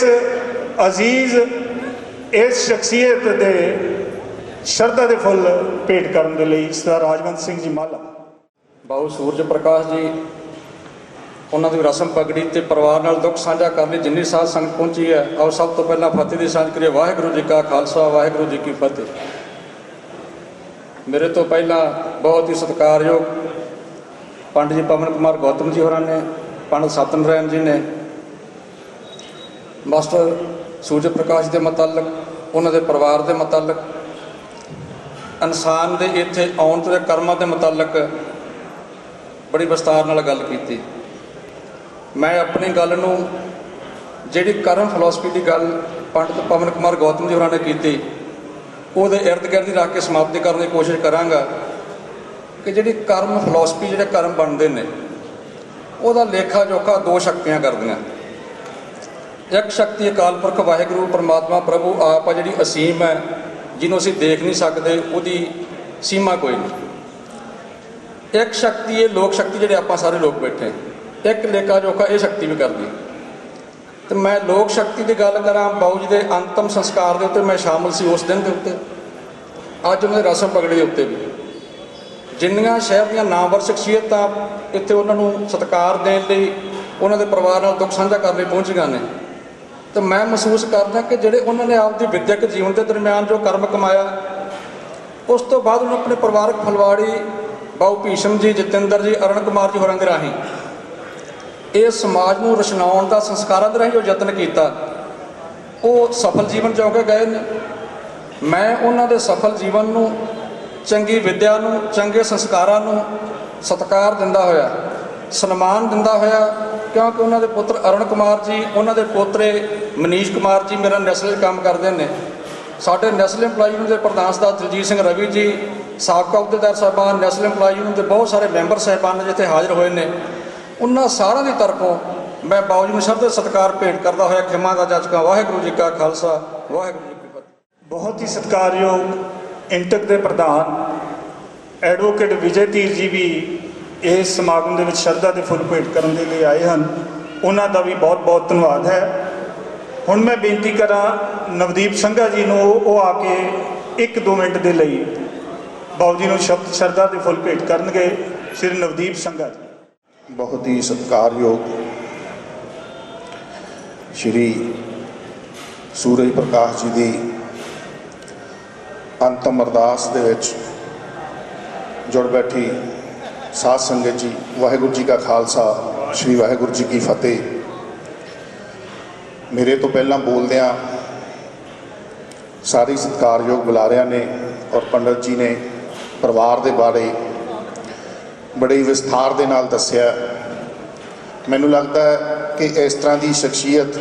अजीज़ इस शख्सियत के शरधा के फुੱਲ भेंट करने के लिए सरदार राजवंत सिंह जी माला। बाबू सूरज प्रकाश जी, उन्होंने रसम पगड़ी ते परिवार नाल दुख साझा करने जिन्नी साध संगत पहुंची है, और सब तो पहला फतेह की सांझ करिए। वाहिगुरू जी का खालसा, वाहिगुरू जी की फतेह। मेरे तो पहला बहुत ही सत्कारयोग पंडित जी पवन कुमार गौतम जी होरां ने, पंडित सतनारायण जी ने मास्टर सूरज प्रकाश के मुतालक, उन्होंने परिवार के मुतालक, इंसान के इत्थे आउण ते कर्मां के मुतालक बड़ी विस्तार नाल गल कीती। मैं अपनी गल नूं जिहड़ी कर्म फिलोसफी की गल पंडित पवन कुमार गौतम जी होरां ने कीती, ਉਹਦੇ इर्द गिर्द ही रख के समाप्ति करने की कोशिश करांगा कि जिहड़ी कर्म फिलोसफी जिहड़े कर्म बनते हैं ਉਹਦਾ लेखा जोखा 2 शक्तियां करदियां। एक शक्ति अकाल पुरख वाहिगुरू परमात्मा प्रभु आप आ, जिहड़ी असीम है, जिन्हों असीं देख नहीं सकते, ਉਹਦੀ सीमा कोई नहीं। एक शक्ति है लोक शक्ति, जिहड़े आपां सारे लोग बैठे, एक लेखा जोखा ये शक्ति भी करदी। तो मैं लोक शक्ति की गल करा, बाबू जी के अंतिम संस्कार के उत्ते मैं शामिल सी उस दिन के उत्ते, अज उन्होंने रसम पगड़ी के उत्ते भी जिन्नियां शहर ਦੀਆਂ नामवर शख्सियतां इत्थे उन्होंने सत्कार देने लई उन्होंने परिवार नाल दुख साझा करने पहुंचियां ने, ਤੇ ਮੈਂ ਮਹਿਸੂਸ ਕਰਦਾ ਕਿ ਜਿਹੜੇ ਉਹਨਾਂ ਨੇ ਆਪਦੀ ਵਿਦਿਅਕ ਜੀਵਨ ਦੇ ਦਰਮਿਆਨ ਜੋ ਕਰਮ ਕਮਾਇਆ, ਉਸ ਤੋਂ ਬਾਅਦ ਉਹਨਾਂ ਆਪਣੇ ਪਰਿਵਾਰਕ ਫਲਵਾੜੀ ਬਾਊ ਭੀਸ਼ਮ ਜੀ, ਜਤਿੰਦਰ ਜੀ, ਅਰੁਣ ਕੁਮਾਰ ਜੀ ਹੋਰਾਂ ਦੇ ਰਾਹੀਂ ਇਹ ਸਮਾਜ ਨੂੰ ਰਚਨਾਉਣ ਦਾ, ਸੰਸਕਾਰਾਂ ਦੇ ਰਾਹੀਂ ਜੋ ਯਤਨ ਕੀਤਾ, ਉਹ ਸਫਲ ਜੀਵਨ ਜਿਉ ਕੇ ਗਏ ਨੇ। ਮੈਂ ਉਹਨਾਂ ਦੇ ਸਫਲ ਜੀਵਨ ਨੂੰ, ਚੰਗੀ ਵਿੱਦਿਆ ਨੂੰ, ਚੰਗੇ ਸੰਸਕਾਰਾਂ ਨੂੰ ਸਤਿਕਾਰ ਦਿੰਦਾ ਹੋਇਆ, ਸਨਮਾਨ ਦਿੰਦਾ ਹੋਇਆ, ਕਿਉਂਕਿ ਉਹਨਾਂ ਦੇ ਪੁੱਤਰ ਅਰੁਣ ਕੁਮਾਰ ਜੀ, ਉਹਨਾਂ ਦੇ ਪੋਤਰੇ ਮਨੀਸ਼ ਕੁਮਾਰ ਜੀ ਮੇਰਾ ਨੈਸਲੇ 'ਚ ਕੰਮ ਕਰਦੇ ਨੇ। ਸਾਡੇ ਨੈਸਲ ਇੰਪਲਾਈ ਯੂਨੀਅਨ ਦੇ ਪ੍ਰਧਾਨ ਸਰਦਾਰ ਦਲਜੀਤ ਸਿੰਘ ਰਵੀ ਜੀ, ਸਾਬਕਾ ਅਹੁਦੇਦਾਰ ਸਾਹਿਬਾਨ, ਨੈਸਲ ਇੰਪਲਾਈ ਯੂਨੀਅਨ ਦੇ ਬਹੁਤ ਸਾਰੇ ਮੈਂਬਰ ਸਾਹਿਬਾਨ ਜਿੱਥੇ ਹਾਜ਼ਰ ਹੋਏ ਨੇ, ਉਹਨਾਂ ਸਾਰਿਆਂ ਦੀ ਤਰਫੋਂ ਮੈਂ ਬਾਊ ਜੀ ਨੂੰ ਸਭ ਦਾ ਸਤਿਕਾਰ ਭੇਟ ਕਰਦਾ ਹੋਇਆ ਖਿਮਾ ਦਾ ਜਾਚਕਾਂ। ਵਾਹਿਗੁਰੂ ਜੀ ਕਾ ਖਾਲਸਾ, ਵਾਹਿਗੁਰੂ ਜੀ ਕੀ ਫਤਿਹ। ਬਹੁਤ ਹੀ ਸਤਿਕਾਰਯੋਗ ਇੰਟਕ ਦੇ ਪ੍ਰਧਾਨ ਐਡਵੋਕੇਟ ਵਿਜੇ ਧੀਰ ਜੀ ਵੀ ਇਸ ਸਮਾਗਮ ਦੇ ਵਿੱਚ ਸ਼ਰਧਾ ਦੇ ਫੁੱਲ ਭੇਟ ਕਰਨ ਦੇ ਲਈ ਆਏ ਹਨ। ਉਹਨਾਂ ਦਾ ਵੀ ਬਹੁਤ ਬਹੁਤ ਧੰਨਵਾਦ ਹੈ। ਹੁਣ ਮੈਂ ਬੇਨਤੀ ਕਰਾਂ ਨਵਦੀਪ ਸੰਘਾ ਜੀ ਨੂੰ, ਉਹ ਆ ਕੇ 1-2 ਮਿੰਟ ਦੇ ਲਈ ਬਾਊ ਜੀ ਨੂੰ ਸ਼ਬਦ ਸ਼ਰਧਾ ਦੇ ਫੁੱਲ ਭੇਟ ਕਰਨਗੇ। ਸ਼੍ਰੀ ਨਵਦੀਪ ਸੰਘਾ ਜੀ। ਬਹੁਤ ਹੀ ਸਤਿਕਾਰਯੋਗ ਸ਼੍ਰੀ ਸੂਰਜ ਪ੍ਰਕਾਸ਼ ਜੀ ਦੀ ਅੰਤਮ ਅਰਦਾਸ ਦੇ ਵਿੱਚ ਜੁੜ ਬੈਠੀ ਸਾਧ ਸੰਗਤ ਜੀ, ਵਾਹਿਗੁਰੂ ਜੀ ਕਾ ਖਾਲਸਾ, ਸ਼੍ਰੀ ਵਾਹਿਗੁਰੂ ਜੀ ਕੀ ਫਤਿਹ। ਮੇਰੇ ਤੋਂ ਪਹਿਲਾਂ ਬੋਲਦਿਆਂ ਸਾਰੇ ਸਤਿਕਾਰਯੋਗ ਬੁਲਾਰਿਆਂ ਨੇ ਔਰ ਪੰਡਤ ਜੀ ਨੇ ਪਰਿਵਾਰ ਦੇ ਬਾਰੇ ਬੜੇ ਵਿਸਥਾਰ ਦੇ ਨਾਲ ਦੱਸਿਆ। ਮੈਨੂੰ ਲੱਗਦਾ ਹੈ ਕਿ ਇਸ ਤਰ੍ਹਾਂ ਦੀ ਸ਼ਖਸੀਅਤ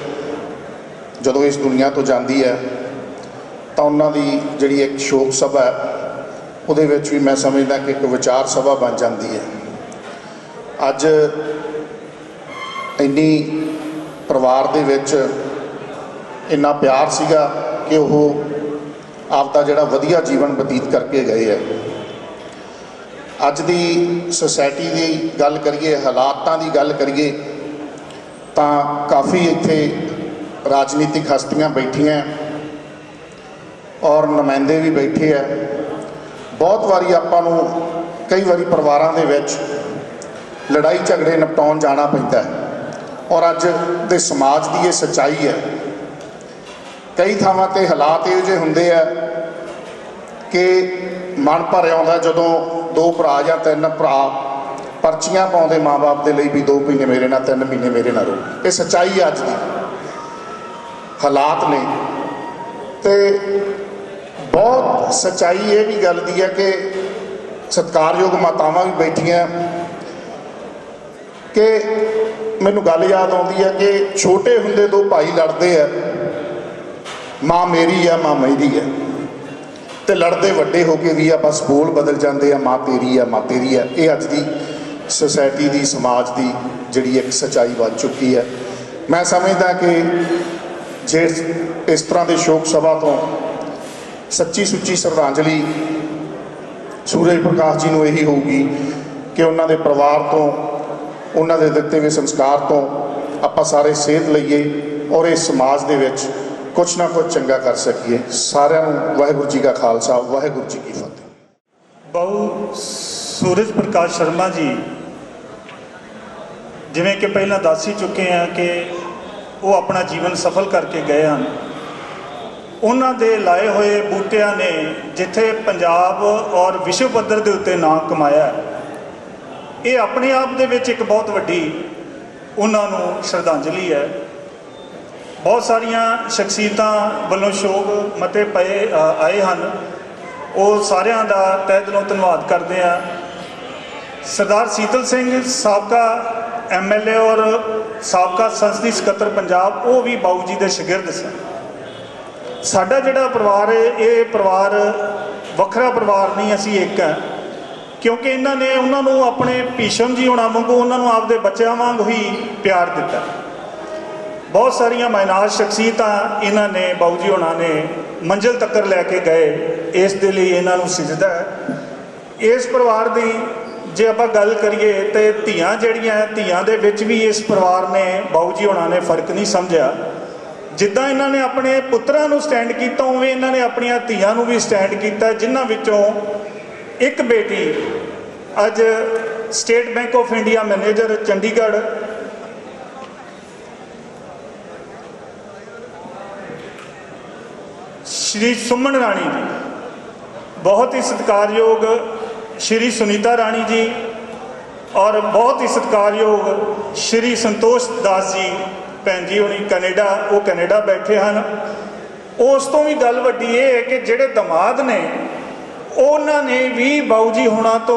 ਜਦੋਂ ਇਸ ਦੁਨੀਆ ਤੋਂ ਜਾਂਦੀ ਹੈ ਤਾਂ ਉਹਨਾਂ ਦੀ ਜਿਹੜੀ ਇੱਕ ਸ਼ੋਕ ਸਭਾ ਹੈ, ਉਹਦੇ ਵਿੱਚ ਵੀ ਮੈਂ ਸਮਝਦਾ ਕਿ ਇੱਕ ਵਿਚਾਰ ਸਭਾ ਬਣ ਜਾਂਦੀ ਹੈ। ਅੱਜ ਇੰਨੀ ਪਰਿਵਾਰ ਦੇ ਵਿੱਚ ਇੰਨਾ ਪਿਆਰ ਸੀਗਾ ਕਿ ਉਹ ਆਪਦਾ ਜਿਹੜਾ ਵਧੀਆ ਜੀਵਨ ਬਤੀਤ ਕਰਕੇ ਗਏ ਹੈ। ਅੱਜ ਦੀ ਸੋਸਾਇਟੀ ਦੀ ਗੱਲ ਕਰੀਏ, ਹਾਲਾਤਾਂ ਦੀ ਗੱਲ ਕਰੀਏ ਤਾਂ ਕਾਫੀ ਇੱਥੇ ਰਾਜਨੀਤਿਕ ਹਸਤੀਆਂ ਬੈਠੀਆਂ ਔਰ ਨੁਮਾਇੰਦੇ ਵੀ ਬੈਠੇ ਆ। ਬਹੁਤ ਵਾਰੀ ਆਪਾਂ ਨੂੰ ਕਈ ਵਾਰੀ ਪਰਿਵਾਰਾਂ ਦੇ ਵਿੱਚ ਲੜਾਈ ਝਗੜੇ ਨਿਪਟਾਉਣ ਜਾਣਾ ਪੈਂਦਾ ਹੈ ਔਰ ਅੱਜ ਦੇ ਸਮਾਜ ਦੀ ਇਹ ਸੱਚਾਈ ਹੈ। ਕਈ ਥਾਵਾਂ 'ਤੇ ਹਾਲਾਤ ਇਹੋ ਜਿਹੇ ਹੁੰਦੇ ਆ ਕਿ ਮਨ ਭਰ ਆਉਂਦਾ ਜਦੋਂ 2 ਭਰਾ ਜਾਂ 3 ਭਰਾ ਪਰਚੀਆਂ ਪਾਉਂਦੇ ਮਾਂ-ਬਾਪ ਦੇ ਲਈ ਵੀ 2 ਮਹੀਨੇ ਮੇਰੇ ਨਾਲ, 3 ਮਹੀਨੇ ਮੇਰੇ ਨਾਲ ਰਹੋ। ਇਹ ਸੱਚਾਈ ਅੱਜ ਦੀ ਹਾਲਾਤ ਨੇ। ਤੇ ਬਹੁਤ ਸੱਚਾਈ ਇਹ ਵੀ ਗੱਲ ਦੀ ਹੈ ਕਿ ਸਤਿਕਾਰਯੋਗ ਮਾਤਾਵਾਂ ਵੀ ਬੈਠੀਆਂ ਕਿ ਮੈਨੂੰ ਗੱਲ ਯਾਦ ਆਉਂਦੀ ਹੈ ਕਿ ਛੋਟੇ ਹੁੰਦੇ 2 ਭਾਈ ਲੜਦੇ ਆ, ਮਾਂ ਮੇਰੀ ਆ, ਮਾਂ ਮੇਰੀ ਆ, ਤੇ ਲੜਦੇ ਵੱਡੇ ਹੋ ਕੇ ਵੀ ਆ, ਬਸ ਬੋਲ ਬਦਲ ਜਾਂਦੇ ਆ, ਮਾਂ ਤੇਰੀ ਆ, ਮਾਂ ਤੇਰੀ ਆ। ਇਹ ਅੱਜ ਦੀ ਸੋਸਾਇਟੀ ਦੀ, ਸਮਾਜ ਦੀ ਜਿਹੜੀ ਇੱਕ ਸੱਚਾਈ ਬਣ ਚੁੱਕੀ ਹੈ। ਮੈਂ ਸਮਝਦਾ ਕਿ ਜੇ ਇਸ ਤਰ੍ਹਾਂ ਦੇ ਸ਼ੋਕ ਸਭਾ ਤੋਂ ਸੱਚੀ ਸੁੱਚੀ ਸ਼ਰਧਾਂਜਲੀ ਸੂਰਜ ਪ੍ਰਕਾਸ਼ ਜੀ ਨੂੰ ਇਹੀ ਹੋਊਗੀ ਕਿ ਉਹਨਾਂ ਦੇ ਪਰਿਵਾਰ ਤੋਂ, ਉਹਨਾਂ ਦੇ ਦਿੱਤੇ ਹੋਏ ਸੰਸਕਾਰ ਤੋਂ ਆਪਾਂ ਸਾਰੇ ਸੇਧ ਲਈਏ ਔਰ ਇਸ ਸਮਾਜ ਦੇ ਵਿੱਚ ਕੁਛ ਨਾ ਕੁਛ ਚੰਗਾ ਕਰ ਸਕੀਏ। ਸਾਰਿਆਂ ਨੂੰ ਵਾਹਿਗੁਰੂ ਜੀ ਕਾ ਖਾਲਸਾ, ਵਾਹਿਗੁਰੂ ਜੀ ਕੀ ਫਤਿਹ। ਬਾਊ ਸੂਰਜ ਪ੍ਰਕਾਸ਼ ਸ਼ਰਮਾ ਜੀ, ਜਿਵੇਂ ਕਿ ਪਹਿਲਾਂ ਦੱਸ ਹੀ ਚੁੱਕੇ ਹਾਂ ਕਿ ਉਹ ਆਪਣਾ ਜੀਵਨ ਸਫਲ ਕਰਕੇ ਗਏ ਹਨ। ਉਹਨਾਂ ਦੇ ਲਾਏ ਹੋਏ ਬੂਟਿਆਂ ਨੇ ਜਿੱਥੇ ਪੰਜਾਬ ਔਰ ਵਿਸ਼ਵ ਪੱਧਰ ਦੇ ਉੱਤੇ ਨਾਂ ਕਮਾਇਆ, ਇਹ ਆਪਣੇ ਆਪ ਦੇ ਵਿੱਚ ਇੱਕ ਬਹੁਤ ਵੱਡੀ ਉਹਨਾਂ ਨੂੰ ਸ਼ਰਧਾਂਜਲੀ ਹੈ। ਬਹੁਤ ਸਾਰੀਆਂ ਸ਼ਖਸੀਅਤਾਂ ਵੱਲੋਂ ਸ਼ੋਕ ਮਤੇ ਪਏ ਆਏ ਹਨ, ਉਹ ਸਾਰਿਆਂ ਦਾ ਤਹਿ ਦਿਲੋਂ ਧੰਨਵਾਦ ਕਰਦੇ ਹਾਂ। ਸਰਦਾਰ ਸੀਤਲ ਸਿੰਘ ਸਾਬਕਾ MLA ਔਰ ਸਾਬਕਾ ਸੰਸਦੀ ਸਕੱਤਰ ਪੰਜਾਬ, ਉਹ ਵੀ ਬਾਊ ਜੀ ਦੇ ਸ਼ਾਗਿਰਦ ਸਨ। ਸਾਡਾ ਜਿਹੜਾ ਪਰਿਵਾਰ ਹੈ, ਇਹ ਪਰਿਵਾਰ ਵੱਖਰਾ ਪਰਿਵਾਰ ਨਹੀਂ, ਅਸੀਂ ਇੱਕ ਹੈ, ਕਿਉਂਕਿ ਇਹਨਾਂ ਨੇ ਉਹਨਾਂ ਨੂੰ ਆਪਣੇ ਭੀਸ਼ਮ ਜੀ ਹੋਣਾ ਵਾਂਗੂ ਉਹਨਾਂ ਨੂੰ ਆਪਦੇ ਬੱਚਿਆਂ ਵਾਂਗ ਹੀ ਪਿਆਰ ਦਿੱਤਾ। ਬਹੁਤ ਸਾਰੀਆਂ ਮਾਇਨਾਤ ਸ਼ਖਸੀਅਤਾਂ ਇਹਨਾਂ ਨੇ, ਬਾਊ ਜੀ ਹੋਣਾ ਨੇ ਮੰਜ਼ਿਲ ਤੱਕ ਲੈ ਕੇ ਗਏ। ਇਸ ਦੇ ਲਈ ਇਹਨਾਂ ਨੂੰ ਸਿਜਦਾ ਹੈ। ਇਸ ਪਰਿਵਾਰ ਦੀ ਜੇ ਆਪਾਂ ਗੱਲ ਕਰੀਏ ਤੇ ਧੀਆਂ ਜਿਹੜੀਆਂ, ਧੀਆਂ ਦੇ ਵਿੱਚ ਵੀ ਇਸ ਪਰਿਵਾਰ ਨੇ, ਬਾਊ ਜੀ ਹੋਣਾ ਨੇ ਫਰਕ ਨਹੀਂ ਸਮਝਿਆ। ਜਿੱਦਾਂ ਇਹਨਾਂ ਨੇ ਆਪਣੇ ਪੁੱਤਰਾਂ ਨੂੰ ਸਟੈਂਡ ਕੀਤਾ, ਉਵੇਂ ਇਹਨਾਂ ਨੇ ਆਪਣੀਆਂ ਧੀਆਂ ਨੂੰ ਵੀ ਸਟੈਂਡ ਕੀਤਾ, ਜਿਨ੍ਹਾਂ ਵਿੱਚੋਂ ਇੱਕ ਬੇਟੀ ਅੱਜ ਸਟੇਟ ਬੈਂਕ ਆਫ ਇੰਡੀਆ ਮੈਨੇਜਰ ਚੰਡੀਗੜ੍ਹ, श्री सुमन राणी जी, बहुत ही सत्कारयोग श्री सुनीता राणी जी, और बहुत ही सत्कारयोग श्री संतोष दास जी भैन जी होनी कनेडा, वो कनेडा बैठे हैं। उस तो भी गल वड्डी ये है कि जिहड़े दमाद ने उन्होंने भी बाऊ जी होना तो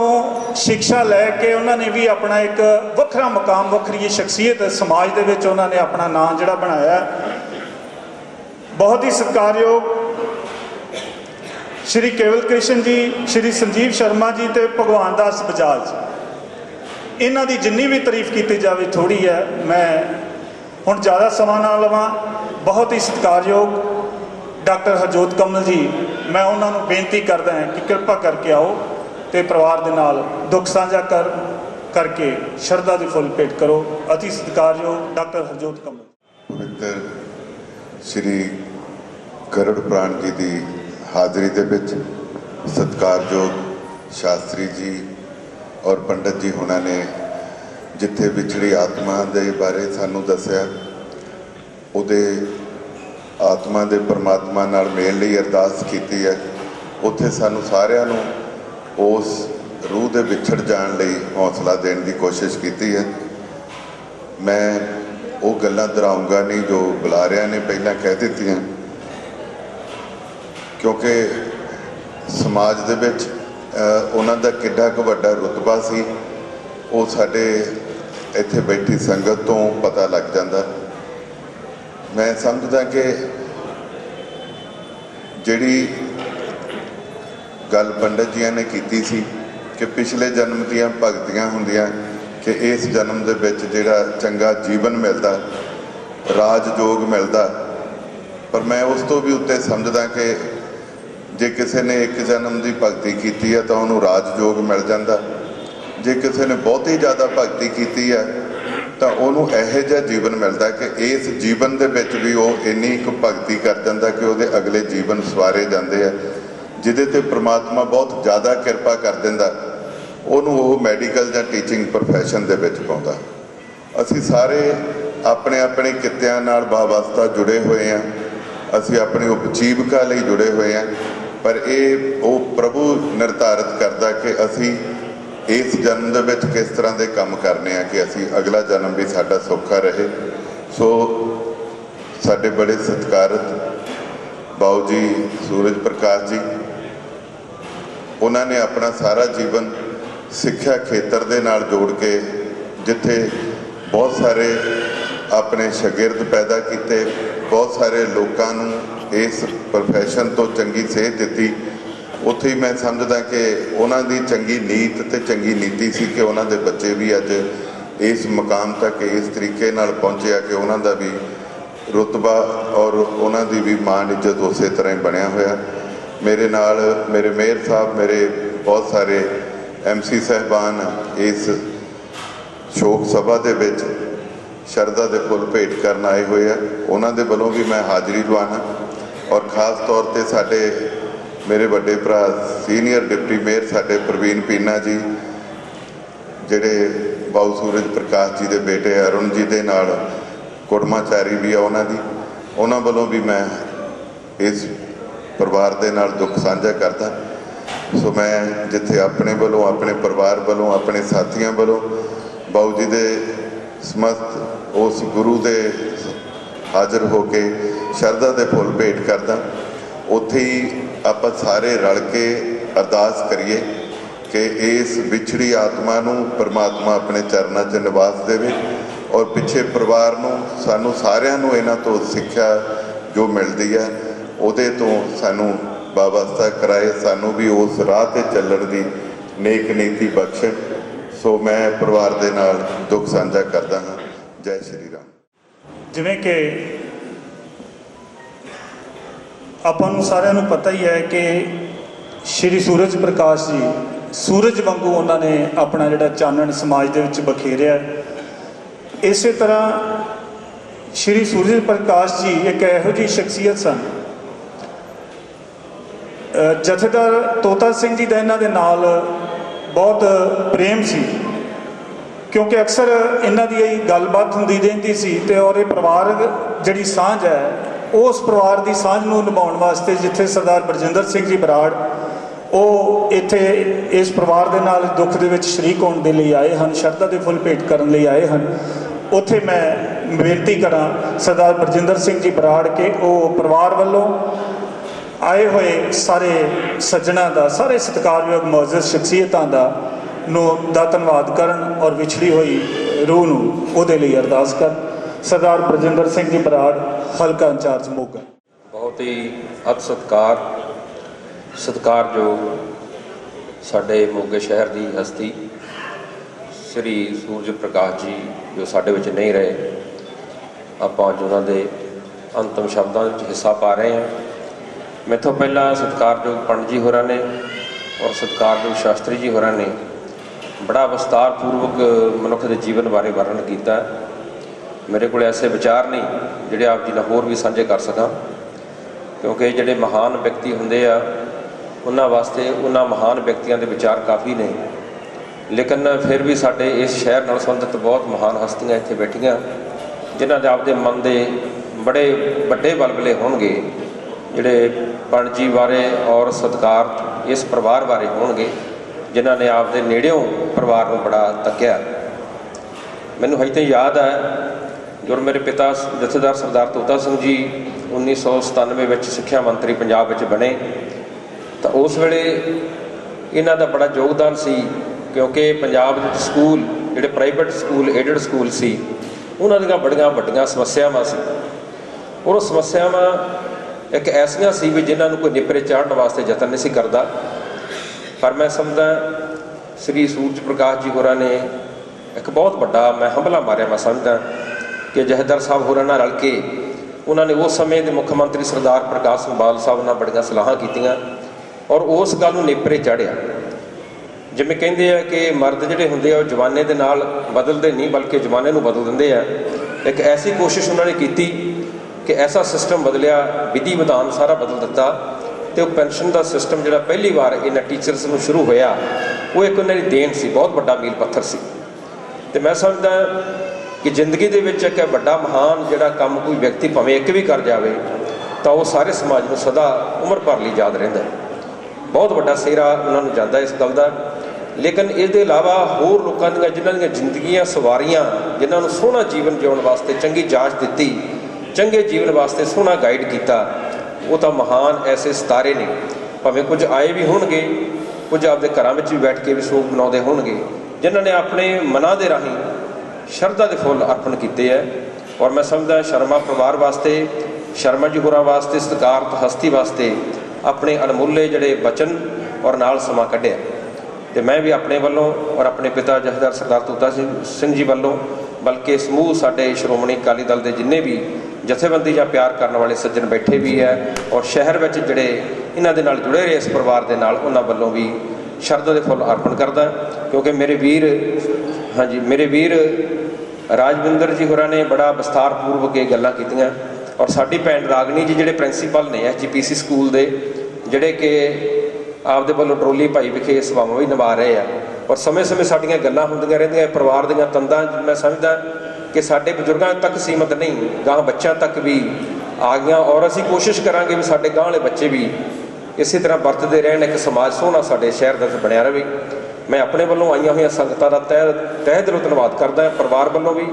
शिक्षा लैके उन्होंने भी अपना एक वखरा मुकाम, वखरी शख्सियत समाज दे विच उन्होंने अपना नाम जिहड़ा बनाया। बहुत ही सत्कारयोग श्री केवल कृष्ण जी, श्री संजीव शर्मा जी ते भगवान दास बजाज, इन्हां दी जिन्नी भी तारीफ की जाए थोड़ी है। मैं हुण ज़्यादा समा ना लवां। बहुत ही सत्कारयोग डॉक्टर हरजोत कमल जी, मैं उन्होंने बेनती करदा हां कि कृपा करके आओ तो परिवार के नाल दुख साझा करके शरधा के फुल भेंट करो। अति सत्कारयोग डॉक्टर हरजोत कमल। पवित्र श्री गरुड़ प्राण जी की हाज़री दे विच सत्कारयोग शास्त्री जी और पंडित जी होना ने जिथे विछड़ी आत्मा के बारे सानू दसिया, उहदे आत्मा दे परमात्मा नाल मेल लई अरदास कीती है। उत्थे सानू सारिआं नूं उस रूह दे विछड़ जाण लई हौसला देण दी कोशिश कीती है। मैं वो गल्लां दोहराऊंगा नहीं जो बुलारियां ने पहलां कह दित्तियां, क्योंकि समाज दे विच उन्हां दा किड्डा क वड्डा रुतबा सी, वो साडे इत्थे बैठी संगत तो पता लग जाता। मैं समझदा कि जिहड़ी गल पंडित जी ने कीती सी कि पिछले जन्म दियां भगतियां हुंदियां कि इस जन्म दे विच जिहड़ा चंगा जीवन मिलदा, राजयोग मिलदा, पर मैं उस तो भी उत्ते समझदा कि जे किसी ने एक जन्म की भगती की है तो उन्होंने राजयोग मिल जाता। जे किसी ने बहुत ही ज़्यादा भगती की है तो उन्होंने यह जिहा जीवन मिलता कि इस जीवन के विच भी वो इन्नी एक भगती कर जाता कि वो अगले जीवन सवारे जाते हैं, जिहदे ते परमात्मा बहुत ज़्यादा कृपा कर दिंदा, उन्होंने वो मैडिकल या टीचिंग प्रोफैशन दे विच पाउंदा। असीं सारे अपने अपने कित्तियां नाल वाबस्ता जुड़े हुए हैं, असीं अपनी उपजीविका लई जुड़े हुए हैं, पर यह वो प्रभु निर्धारित करता कि असीं इस जन्म दे विच किस तरह के काम करने हैं कि असीं अगला जन्म भी साडा सौखा रहे। सो साडे बड़े सत्कारत बाऊ जी सूरज प्रकाश जी, उन्होंने अपना सारा जीवन सिक्ख्या खेत्र दे नाल जोड़ के, जिथे बहुत सारे अपने शागिर्द पैदा किए, बहुत सारे लोगों नूं इस प्रोफैशन तो चंगी सेध दी, उत्थे ही मैं समझदा कि उन्होंने चंगी नीत ते चंगी नीति सी कि उन्होंने बच्चे भी अज इस मुकाम तक इस तरीके नाल पहुँचे कि उन्होंने भी रुतबा और उन्होंने भी मान इज्जत उस तरह ही बनया होया। मेरे नाल मेरे मेयर साहब, मेरे बहुत सारे MC साहबान इस शोक सभा दे विच शरधा दे फुल भेंट करन आए हुए हैं, उन्होंने वालों भी मैं हाज़री लवाना। और खास तौर पर साडे मेरे वड्डे भरा सीनियर डिप्टी मेयर साडे प्रवीण पीना जी, जिहड़े बाऊ सूरज प्रकाश जी के बेटे अरुण जी के नाल कुड़माचारी भी है उन्होंने वालों भी मैं इस परिवार के नाल दुख साझा करता। सो मैं जिथे अपने वालों, अपने परिवार वालों, अपने साथियों वालों बाऊ जी के समस्त उस गुरु दे हाजिर होके शरधा के फुल भेंट करदा, उत्थे ही आपां सारे रल के अरदास करिए कि इस विछड़ी आत्मा नूं परमात्मा अपने चरणों च निवास देवे और पिछे परिवार नूं सानू सारिआं नूं इन्हां तो सिक्ख्या जो मिलती है उहदे तो सानू वाबस्ता कराए, सानू भी उस राह ते चलण दी नेक नीति बख्शे। सो मैं परिवार दे नाल दुख साझा करदा हाँ। जय श्री राम। जिवें कि ਆਪਾਂ ਨੂੰ ਸਾਰਿਆਂ ਨੂੰ ਪਤਾ ਹੀ ਹੈ ਕਿ ਸ਼੍ਰੀ ਸੂਰਜ ਪ੍ਰਕਾਸ਼ ਜੀ ਸੂਰਜ ਵਾਂਗੂ ਉਹਨਾਂ ਨੇ ਆਪਣਾ ਜਿਹੜਾ ਚਾਨਣ ਸਮਾਜ ਦੇ ਵਿੱਚ ਬਖੇਰਿਆ। ਇਸੇ ਤਰ੍ਹਾਂ ਸ਼੍ਰੀ ਸੂਰਜ ਪ੍ਰਕਾਸ਼ ਜੀ ਇੱਕ ਇਹੋ ਜਿਹੀ ਸ਼ਖਸੀਅਤ ਸਨ, ਜਥੇਦਾਰ ਤੋਤਾ ਸਿੰਘ ਜੀ ਦਾ ਇਹਨਾਂ ਦੇ ਨਾਲ ਬਹੁਤ ਪ੍ਰੇਮ ਸੀ, ਕਿਉਂਕਿ ਅਕਸਰ ਇਹਨਾਂ ਦੀ ਇਹ ਗੱਲਬਾਤ ਹੁੰਦੀ ਰਹਿੰਦੀ ਸੀ ਤੇ ਔਰ ਇਹ ਪਰਿਵਾਰਕ ਜਿਹੜੀ ਸਾਂਝ ਹੈ ਉਸ ਪਰਿਵਾਰ ਦੀ ਸਾਂਝ ਨੂੰ ਨਿਭਾਉਣ ਵਾਸਤੇ ਜਿੱਥੇ ਸਰਦਾਰ ਬਰਜਿੰਦਰ ਸਿੰਘ ਜੀ ਬਰਾੜ ਉਹ ਇੱਥੇ ਇਸ ਪਰਿਵਾਰ ਦੇ ਨਾਲ ਦੁੱਖ ਦੇ ਵਿੱਚ ਸ਼ਰੀਕ ਹੋਣ ਦੇ ਲਈ ਆਏ ਹਨ, ਸ਼ਰਧਾ ਦੇ ਫੁੱਲ ਭੇਟ ਕਰਨ ਲਈ ਆਏ ਹਨ, ਉੱਥੇ ਮੈਂ ਬੇਨਤੀ ਕਰਾਂ ਸਰਦਾਰ ਬਰਜਿੰਦਰ ਸਿੰਘ ਜੀ ਬਰਾੜ ਕਿ ਉਹ ਪਰਿਵਾਰ ਵੱਲੋਂ ਆਏ ਹੋਏ ਸਾਰੇ ਸੱਜਣਾਂ ਦਾ, ਸਾਰੇ ਸਤਿਕਾਰਯੋਗ ਮੁਅੱਜ਼ਜ਼ ਸ਼ਖਸੀਅਤਾਂ ਦਾ ਧੰਨਵਾਦ ਕਰਨ ਔਰ ਵਿਛੜੀ ਹੋਈ ਰੂਹ ਨੂੰ ਉਹਦੇ ਲਈ ਅਰਦਾਸ ਕਰਨ। ਸਰਦਾਰ ਬਰਜਿੰਦਰ ਸਿੰਘ ਜੀ ਬਰਾੜ, ਹਲਕਾ ਇੰਚਾਰਜ ਮੋਗਾ। ਬਹੁਤ ਹੀ ਅਤ ਸਤਿਕਾਰਯੋਗ ਸਾਡੇ ਮੋਗੇ ਸ਼ਹਿਰ ਦੀ ਹਸਤੀ ਸ੍ਰੀ ਸੂਰਜ ਪ੍ਰਕਾਸ਼ ਜੀ ਜੋ ਸਾਡੇ ਵਿੱਚ ਨਹੀਂ ਰਹੇ, ਆਪਾਂ ਅੱਜ ਉਹਨਾਂ ਦੇ ਅੰਤਮ ਸ਼ਬਦਾਂ ਵਿੱਚ ਹਿੱਸਾ ਪਾ ਰਹੇ ਹਾਂ। ਮੈਥੋਂ ਪਹਿਲਾਂ ਸਤਿਕਾਰਯੋਗ ਪੰਡਿਤ ਜੀ ਹੋਰਾਂ ਨੇ ਔਰ ਸਤਿਕਾਰਯੋਗ ਸ਼ਾਸਤਰੀ ਜੀ ਹੋਰਾਂ ਨੇ ਬੜਾ ਵਿਸਤਾਰਪੂਰਵਕ ਮਨੁੱਖ ਦੇ ਜੀਵਨ ਬਾਰੇ ਵਰਣਨ ਕੀਤਾ। ਮੇਰੇ ਕੋਲ ਐਸੇ ਵਿਚਾਰ ਨਹੀਂ ਜਿਹੜੇ ਆਪ ਜੀ ਨਾਲ ਹੋਰ ਵੀ ਸਾਂਝੇ ਕਰ ਸਕਾਂ, ਕਿਉਂਕਿ ਜਿਹੜੇ ਮਹਾਨ ਵਿਅਕਤੀ ਹੁੰਦੇ ਆ ਉਹਨਾਂ ਵਾਸਤੇ ਉਹਨਾਂ ਮਹਾਨ ਵਿਅਕਤੀਆਂ ਦੇ ਵਿਚਾਰ ਕਾਫੀ ਨੇ, ਲੇਕਿਨ ਫਿਰ ਵੀ ਸਾਡੇ ਇਸ ਸ਼ਹਿਰ ਨਾਲ ਸੰਬੰਧਿਤ ਬਹੁਤ ਮਹਾਨ ਹਸਤੀਆਂ ਇੱਥੇ ਬੈਠੀਆਂ ਜਿਨ੍ਹਾਂ ਦੇ ਆਪਦੇ ਮਨ ਦੇ ਬੜੇ ਵੱਡੇ ਬਲਬਲੇ ਹੋਣਗੇ, ਜਿਹੜੇ ਪੰਡਿਤ ਜੀ ਬਾਰੇ ਔਰ ਸਤਿਕਾਰ ਇਸ ਪਰਿਵਾਰ ਬਾਰੇ ਹੋਣਗੇ ਜਿਨ੍ਹਾਂ ਨੇ ਆਪਦੇ ਨੇੜਿਓਂ ਪਰਿਵਾਰ ਨੂੰ ਬੜਾ ਤੱਕਿਆ। ਮੈਨੂੰ ਹਜੇ ਤਾਈਂ ਯਾਦ ਹੈ ਜਦੋਂ ਮੇਰੇ ਪਿਤਾ ਜਥੇਦਾਰ ਸਰਦਾਰ ਤੋਤਾ ਸਿੰਘ ਜੀ 1997 ਵਿੱਚ ਸਿੱਖਿਆ ਮੰਤਰੀ ਪੰਜਾਬ ਵਿੱਚ ਬਣੇ ਤਾਂ ਉਸ ਵੇਲੇ ਇਹਨਾਂ ਦਾ ਬੜਾ ਯੋਗਦਾਨ ਸੀ, ਕਿਉਂਕਿ ਪੰਜਾਬ ਵਿੱਚ ਸਕੂਲ ਜਿਹੜੇ ਪ੍ਰਾਈਵੇਟ ਸਕੂਲ, ਏਡਡ ਸਕੂਲ ਸੀ, ਉਹਨਾਂ ਦੀਆਂ ਬੜੀਆਂ ਵੱਡੀਆਂ ਸਮੱਸਿਆਵਾਂ ਸੀ। ਉਹ ਸਮੱਸਿਆਵਾਂ ਇੱਕ ਐਸੀਆਂ ਸੀ ਵੀ ਜਿਨ੍ਹਾਂ ਨੂੰ ਕੋਈ ਨਿਪਰੇ ਚਾੜਨ ਵਾਸਤੇ ਯਤਨ ਨਹੀਂ ਸੀ ਕਰਦਾ, ਪਰ ਮੈਂ ਸਮਝਦਾ ਸ੍ਰੀ ਸੂਰਜ ਪ੍ਰਕਾਸ਼ ਜੀ ਹੋਰਾਂ ਨੇ ਇੱਕ ਬਹੁਤ ਵੱਡਾ ਮੈਂ ਹੰਭਲਾ ਮਾਰਿਆ। ਮੈਂ ਸਮਝਦਾ ਕਿ ਜਥੇਦਾਰ ਸਾਹਿਬ ਹੋਰਾਂ ਨਾਲ ਰਲ ਕੇ ਉਹਨਾਂ ਨੇ ਉਸ ਸਮੇਂ ਦੇ ਮੁੱਖ ਮੰਤਰੀ ਸਰਦਾਰ ਪ੍ਰਕਾਸ਼ ਸਿੰਘ ਬਾਦਲ ਸਾਹਿਬ ਨਾਲ ਬੜੀਆਂ ਸਲਾਹਾਂ ਕੀਤੀਆਂ ਔਰ ਉਸ ਗੱਲ ਨੂੰ ਨੇਪਰੇ ਚਾੜਿਆ। ਜਿਵੇਂ ਕਹਿੰਦੇ ਆ ਕਿ ਮਰਦ ਜਿਹੜੇ ਹੁੰਦੇ ਆ ਉਹ ਜਵਾਨੇ ਦੇ ਨਾਲ ਬਦਲਦੇ ਨਹੀਂ ਬਲਕਿ ਜਵਾਨੇ ਨੂੰ ਬਦਲ ਦਿੰਦੇ ਆ। ਇੱਕ ਐਸੀ ਕੋਸ਼ਿਸ਼ ਉਹਨਾਂ ਨੇ ਕੀਤੀ ਕਿ ਐਸਾ ਸਿਸਟਮ ਬਦਲਿਆ, ਵਿਧੀ ਵਿਧਾਨ ਸਾਰਾ ਬਦਲ ਦਿੱਤਾ ਅਤੇ ਉਹ ਪੈਨਸ਼ਨ ਦਾ ਸਿਸਟਮ ਜਿਹੜਾ ਪਹਿਲੀ ਵਾਰ ਇਹਨਾਂ ਟੀਚਰਸ ਨੂੰ ਸ਼ੁਰੂ ਹੋਇਆ ਉਹ ਇੱਕ ਉਹਨਾਂ ਦੀ ਦੇਣ ਸੀ, ਬਹੁਤ ਵੱਡਾ ਮੀਲ ਪੱਥਰ ਸੀ। ਅਤੇ ਮੈਂ ਸਮਝਦਾ ਕਿ ਜ਼ਿੰਦਗੀ ਦੇ ਵਿੱਚ ਇੱਕ ਵੱਡਾ ਮਹਾਨ ਜਿਹੜਾ ਕੰਮ ਕੋਈ ਵਿਅਕਤੀ ਭਾਵੇਂ ਇੱਕ ਵੀ ਕਰ ਜਾਵੇ ਤਾਂ ਉਹ ਸਾਰੇ ਸਮਾਜ ਨੂੰ ਸਦਾ ਉਮਰ ਭਰ ਲਈ ਯਾਦ ਰਹਿੰਦਾ। ਬਹੁਤ ਵੱਡਾ ਸਿਹਰਾ ਉਹਨਾਂ ਨੂੰ ਜਾਂਦਾ ਇਸ ਗੱਲ ਦਾ। ਲੇਕਿਨ ਇਹਦੇ ਇਲਾਵਾ ਹੋਰ ਲੋਕਾਂ ਦੀਆਂ ਜਿਨ੍ਹਾਂ ਦੀਆਂ ਜ਼ਿੰਦਗੀਆਂ ਸਵਾਰੀਆਂ, ਜਿਨ੍ਹਾਂ ਨੂੰ ਸੋਹਣਾ ਜੀਵਨ ਜਿਉਣ ਵਾਸਤੇ ਚੰਗੀ ਜਾਂਚ ਦਿੱਤੀ, ਚੰਗੇ ਜੀਵਨ ਵਾਸਤੇ ਸੋਹਣਾ ਗਾਈਡ ਕੀਤਾ, ਉਹ ਤਾਂ ਮਹਾਨ ਐਸੇ ਸਿਤਾਰੇ ਨੇ। ਭਾਵੇਂ ਕੁਝ ਆਏ ਵੀ ਹੋਣਗੇ, ਕੁਝ ਆਪਦੇ ਘਰਾਂ ਵਿੱਚ ਵੀ ਬੈਠ ਕੇ ਵੀ ਸੋਗ ਮਨਾਉਂਦੇ ਹੋਣਗੇ, ਜਿਨ੍ਹਾਂ ਨੇ ਆਪਣੇ ਮਨਾਂ ਦੇ ਰਾਹੀਂ ਸ਼ਰਧਾ ਦੇ ਫੁੱਲ ਅਰਪਣ ਕੀਤੇ ਹੈ। ਔਰ ਮੈਂ ਸਮਝਦਾ ਸ਼ਰਮਾ ਪਰਿਵਾਰ ਵਾਸਤੇ, ਸ਼ਰਮਾ ਜੀ ਹੋਰਾਂ ਵਾਸਤੇ, ਸਤਿਕਾਰਤ ਹਸਤੀ ਵਾਸਤੇ ਆਪਣੇ ਅਣਮੁੱਲੇ ਜਿਹੜੇ ਬਚਨ ਔਰ ਨਾਲ ਸਮਾਂ ਕੱਢਿਆ। ਅਤੇ ਮੈਂ ਵੀ ਆਪਣੇ ਵੱਲੋਂ ਔਰ ਆਪਣੇ ਪਿਤਾ ਜਥੇਦਾਰ ਸਰਦਾਰ ਤੋਤਾ ਸਿੰਘ ਜੀ ਵੱਲੋਂ, ਬਲਕਿ ਸਮੂਹ ਸਾਡੇ ਸ਼੍ਰੋਮਣੀ ਅਕਾਲੀ ਦਲ ਦੇ ਜਿੰਨੇ ਵੀ ਜਥੇਬੰਦੀ ਜਾਂ ਪਿਆਰ ਕਰਨ ਵਾਲੇ ਸੱਜਣ ਬੈਠੇ ਵੀ ਹੈ ਔਰ ਸ਼ਹਿਰ ਵਿੱਚ ਜਿਹੜੇ ਇਹਨਾਂ ਦੇ ਨਾਲ ਜੁੜੇ ਰਹੇ ਇਸ ਪਰਿਵਾਰ ਦੇ ਨਾਲ, ਉਹਨਾਂ ਵੱਲੋਂ ਵੀ ਸ਼ਰਧਾ ਦੇ ਫੁੱਲ ਅਰਪਣ ਕਰਦਾ। ਕਿਉਂਕਿ ਮੇਰੇ ਵੀਰ ਰਾਜਵਿੰਦਰ ਜੀ ਹੋਰਾਂ ਨੇ ਬੜਾ ਵਿਸਥਾਰਪੂਰਵਕ ਇਹ ਗੱਲਾਂ ਕੀਤੀਆਂ ਔਰ ਸਾਡੀ ਭੈਣ ਰਾਗਨੀ ਜੀ ਜਿਹੜੇ ਪ੍ਰਿੰਸੀਪਲ ਨੇ SGPC ਸਕੂਲ ਦੇ, ਜਿਹੜੇ ਕਿ ਆਪਦੇ ਵੱਲੋਂ ਟਰੋਲੀ ਭਾਈ ਵਿਖੇ ਸੇਵਾਵਾਂ ਵੀ ਨਿਭਾ ਰਹੇ ਆ ਔਰ ਸਮੇਂ-ਸਮੇਂ ਸਾਡੀਆਂ ਗੱਲਾਂ ਹੁੰਦੀਆਂ ਰਹਿੰਦੀਆਂ। ਪਰਿਵਾਰ ਦੀਆਂ ਤੰਦਾਂ ਮੈਂ ਸਮਝਦਾ ਕਿ ਸਾਡੇ ਬਜ਼ੁਰਗਾਂ ਤੱਕ ਸੀਮਤ ਨਹੀਂ, ਗਾਂਹ ਬੱਚਿਆਂ ਤੱਕ ਵੀ ਆ ਗਈਆਂ ਔਰ ਅਸੀਂ ਕੋਸ਼ਿਸ਼ ਕਰਾਂਗੇ ਵੀ ਸਾਡੇ ਗਾਂਹ ਵਾਲੇ ਬੱਚੇ ਵੀ ਇਸੇ ਤਰ੍ਹਾਂ ਵਰਤਦੇ ਰਹਿਣ, ਇੱਕ ਸਮਾਜ ਸੋਹਣਾ ਸਾਡੇ ਸ਼ਹਿਰ ਦਾ ਬਣਿਆ ਰਹੇ। ਮੈਂ ਆਪਣੇ ਵੱਲੋਂ ਆਈਆਂ ਹੋਈਆਂ ਸੰਗਤਾਂ ਦਾ ਤਹਿ ਦਿਲੋਂ ਧੰਨਵਾਦ ਕਰਦਾ, ਪਰਿਵਾਰ ਵੱਲੋਂ ਵੀ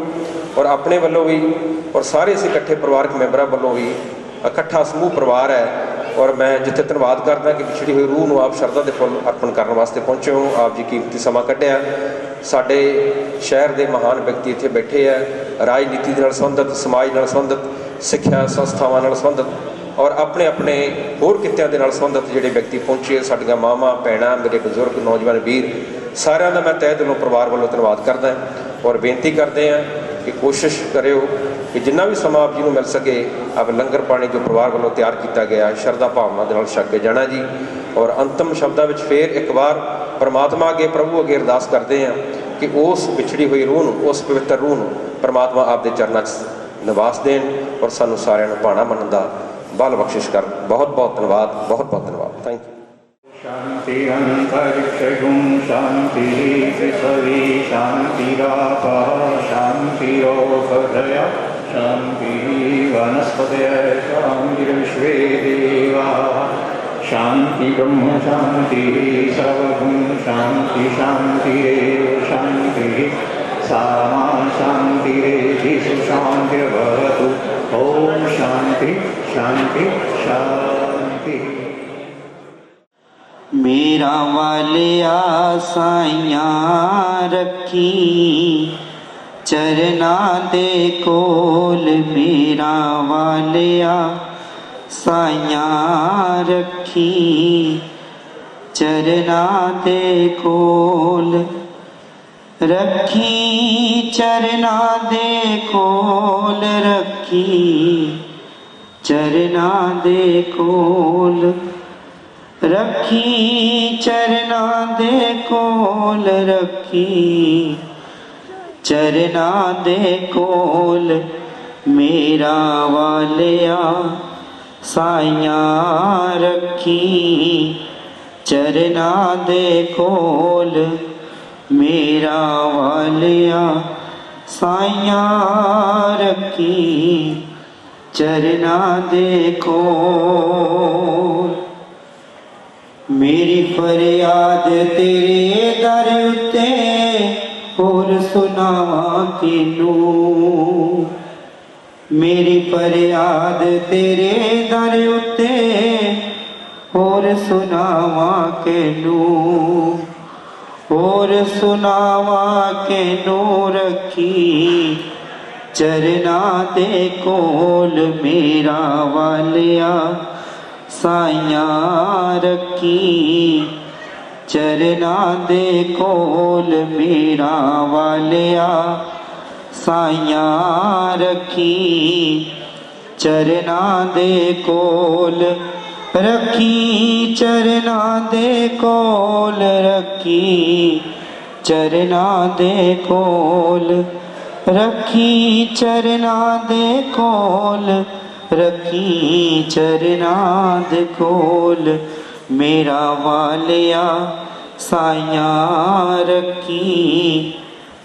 ਔਰ ਆਪਣੇ ਵੱਲੋਂ ਵੀ ਔਰ ਸਾਰੇ ਅਸੀਂ ਇਕੱਠੇ ਪਰਿਵਾਰਕ ਮੈਂਬਰਾਂ ਵੱਲੋਂ ਵੀ ਇਕੱਠਾ ਸਮੂਹ ਪਰਿਵਾਰ ਹੈ। ਔਰ ਮੈਂ ਜਿੱਥੇ ਧੰਨਵਾਦ ਕਰਦਾ ਕਿ ਵਿਛੜੀ ਹੋਈ ਰੂਹ ਨੂੰ ਆਪ ਸ਼ਰਧਾ ਦੇ ਫੁੱਲ ਅਰਪਣ ਕਰਨ ਵਾਸਤੇ ਪਹੁੰਚੇ ਹੋ, ਆਪ ਜੀ ਕੀਮਤੀ ਸਮਾਂ ਕੱਢਿਆ। ਸਾਡੇ ਸ਼ਹਿਰ ਦੇ ਮਹਾਨ ਵਿਅਕਤੀ ਇੱਥੇ ਬੈਠੇ ਹੈ, ਰਾਜਨੀਤੀ ਦੇ ਨਾਲ ਸੰਬੰਧਿਤ, ਸਮਾਜ ਨਾਲ ਸੰਬੰਧਿਤ, ਸਿੱਖਿਆ ਸੰਸਥਾਵਾਂ ਨਾਲ ਸੰਬੰਧਿਤ ਔਰ ਆਪਣੇ ਆਪਣੇ ਹੋਰ ਕਿੱਤਿਆਂ ਦੇ ਨਾਲ ਸੰਬੰਧਿਤ ਜਿਹੜੇ ਵਿਅਕਤੀ ਪਹੁੰਚੇ, ਸਾਡੀਆਂ ਮਾਵਾਂ, ਭੈਣਾਂ, ਮੇਰੇ ਬਜ਼ੁਰਗ, ਨੌਜਵਾਨ ਵੀਰ, ਸਾਰਿਆਂ ਦਾ ਮੈਂ ਤਹਿ ਦਿਲੋਂ ਪਰਿਵਾਰ ਵੱਲੋਂ ਧੰਨਵਾਦ ਕਰਦਾ ਔਰ ਬੇਨਤੀ ਕਰਦੇ ਹਾਂ ਕਿ ਕੋਸ਼ਿਸ਼ ਕਰਿਓ ਕਿ ਜਿੰਨਾ ਵੀ ਸਮਾਂ ਆਪ ਜੀ ਨੂੰ ਮਿਲ ਸਕੇ ਆਪ ਲੰਗਰ ਪਾਣੀ ਜੋ ਪਰਿਵਾਰ ਵੱਲੋਂ ਤਿਆਰ ਕੀਤਾ ਗਿਆ ਸ਼ਰਧਾ ਭਾਵਨਾ ਦੇ ਨਾਲ ਛਕ ਕੇ ਜਾਣਾ ਜੀ। ਔਰ ਅੰਤਮ ਸ਼ਬਦਾਂ ਵਿੱਚ ਫੇਰ ਇੱਕ ਵਾਰ ਪਰਮਾਤਮਾ ਅੱਗੇ, ਪ੍ਰਭੂ ਅੱਗੇ ਅਰਦਾਸ ਕਰਦੇ ਹਾਂ ਕਿ ਉਸ ਵਿਛੜੀ ਹੋਈ ਰੂਹ ਨੂੰ, ਉਸ ਪਵਿੱਤਰ ਰੂਹ ਨੂੰ ਪਰਮਾਤਮਾ ਆਪਦੇ ਚਰਨਾਂ 'ਚ ਨਿਵਾਸ ਦੇਣ ਔਰ ਸਾਨੂੰ ਸਾਰਿਆਂ ਨੂੰ ਭਾਣਾ ਮੰਨਣ ਦਾ ਬਲ ਬਖਸ਼ਿਸ਼ ਕਰ। ਬਹੁਤ ਬਹੁਤ ਧੰਨਵਾਦ, ਬਹੁਤ ਬਹੁਤ ਧੰਨਵਾਦ। Thank you. शांति अंतरिक्षगुं शांति पृथ्वी शांतिरापः शांतिरोपदया शान्तिः वनस्पतयः शान्तिर्विश्वे देवाः शान्ति ब्रह्म शान्तिः सर्वभूम शान्ति शान्तिरेव शान्तिः सा मा शान्तिरेधि सुशान्तिर्भवतु ॐ शान्ति शान्ति शान्ति। मेरा वालिया साइया रखी चरना दे कोल मेरा वालिया साइया रखी चरना दे कोल रखी चरना दे कोल रखी चरना दे कोल रखी चरना दे कोल रखी चरना दे कोल मेरा वालिया साइया रखी चरना दे कोल मेरा वालिया साइया रखी चरना दे कोल। मेरी फरियाद तेरे दर उत्ते होर सुनावा किनू मेरी फरियाद तेरे दर उत्ते होर सुनावा किनू होर सुनावा किनू रखी चरना दे कोल मेरा वालिया साइया रखी चरना दे कोल मेरा वालिया साइया रखी चरना दे कोल रखी चरना दे कोल रखी चरना दे कोल रखी चरना दे कोल रखी चरना दे कोल मेरा वालिया साइया रखी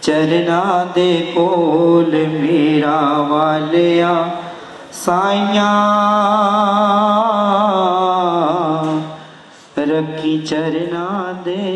चरना दे कोल मेरा वालिया साइया रखी चरना दे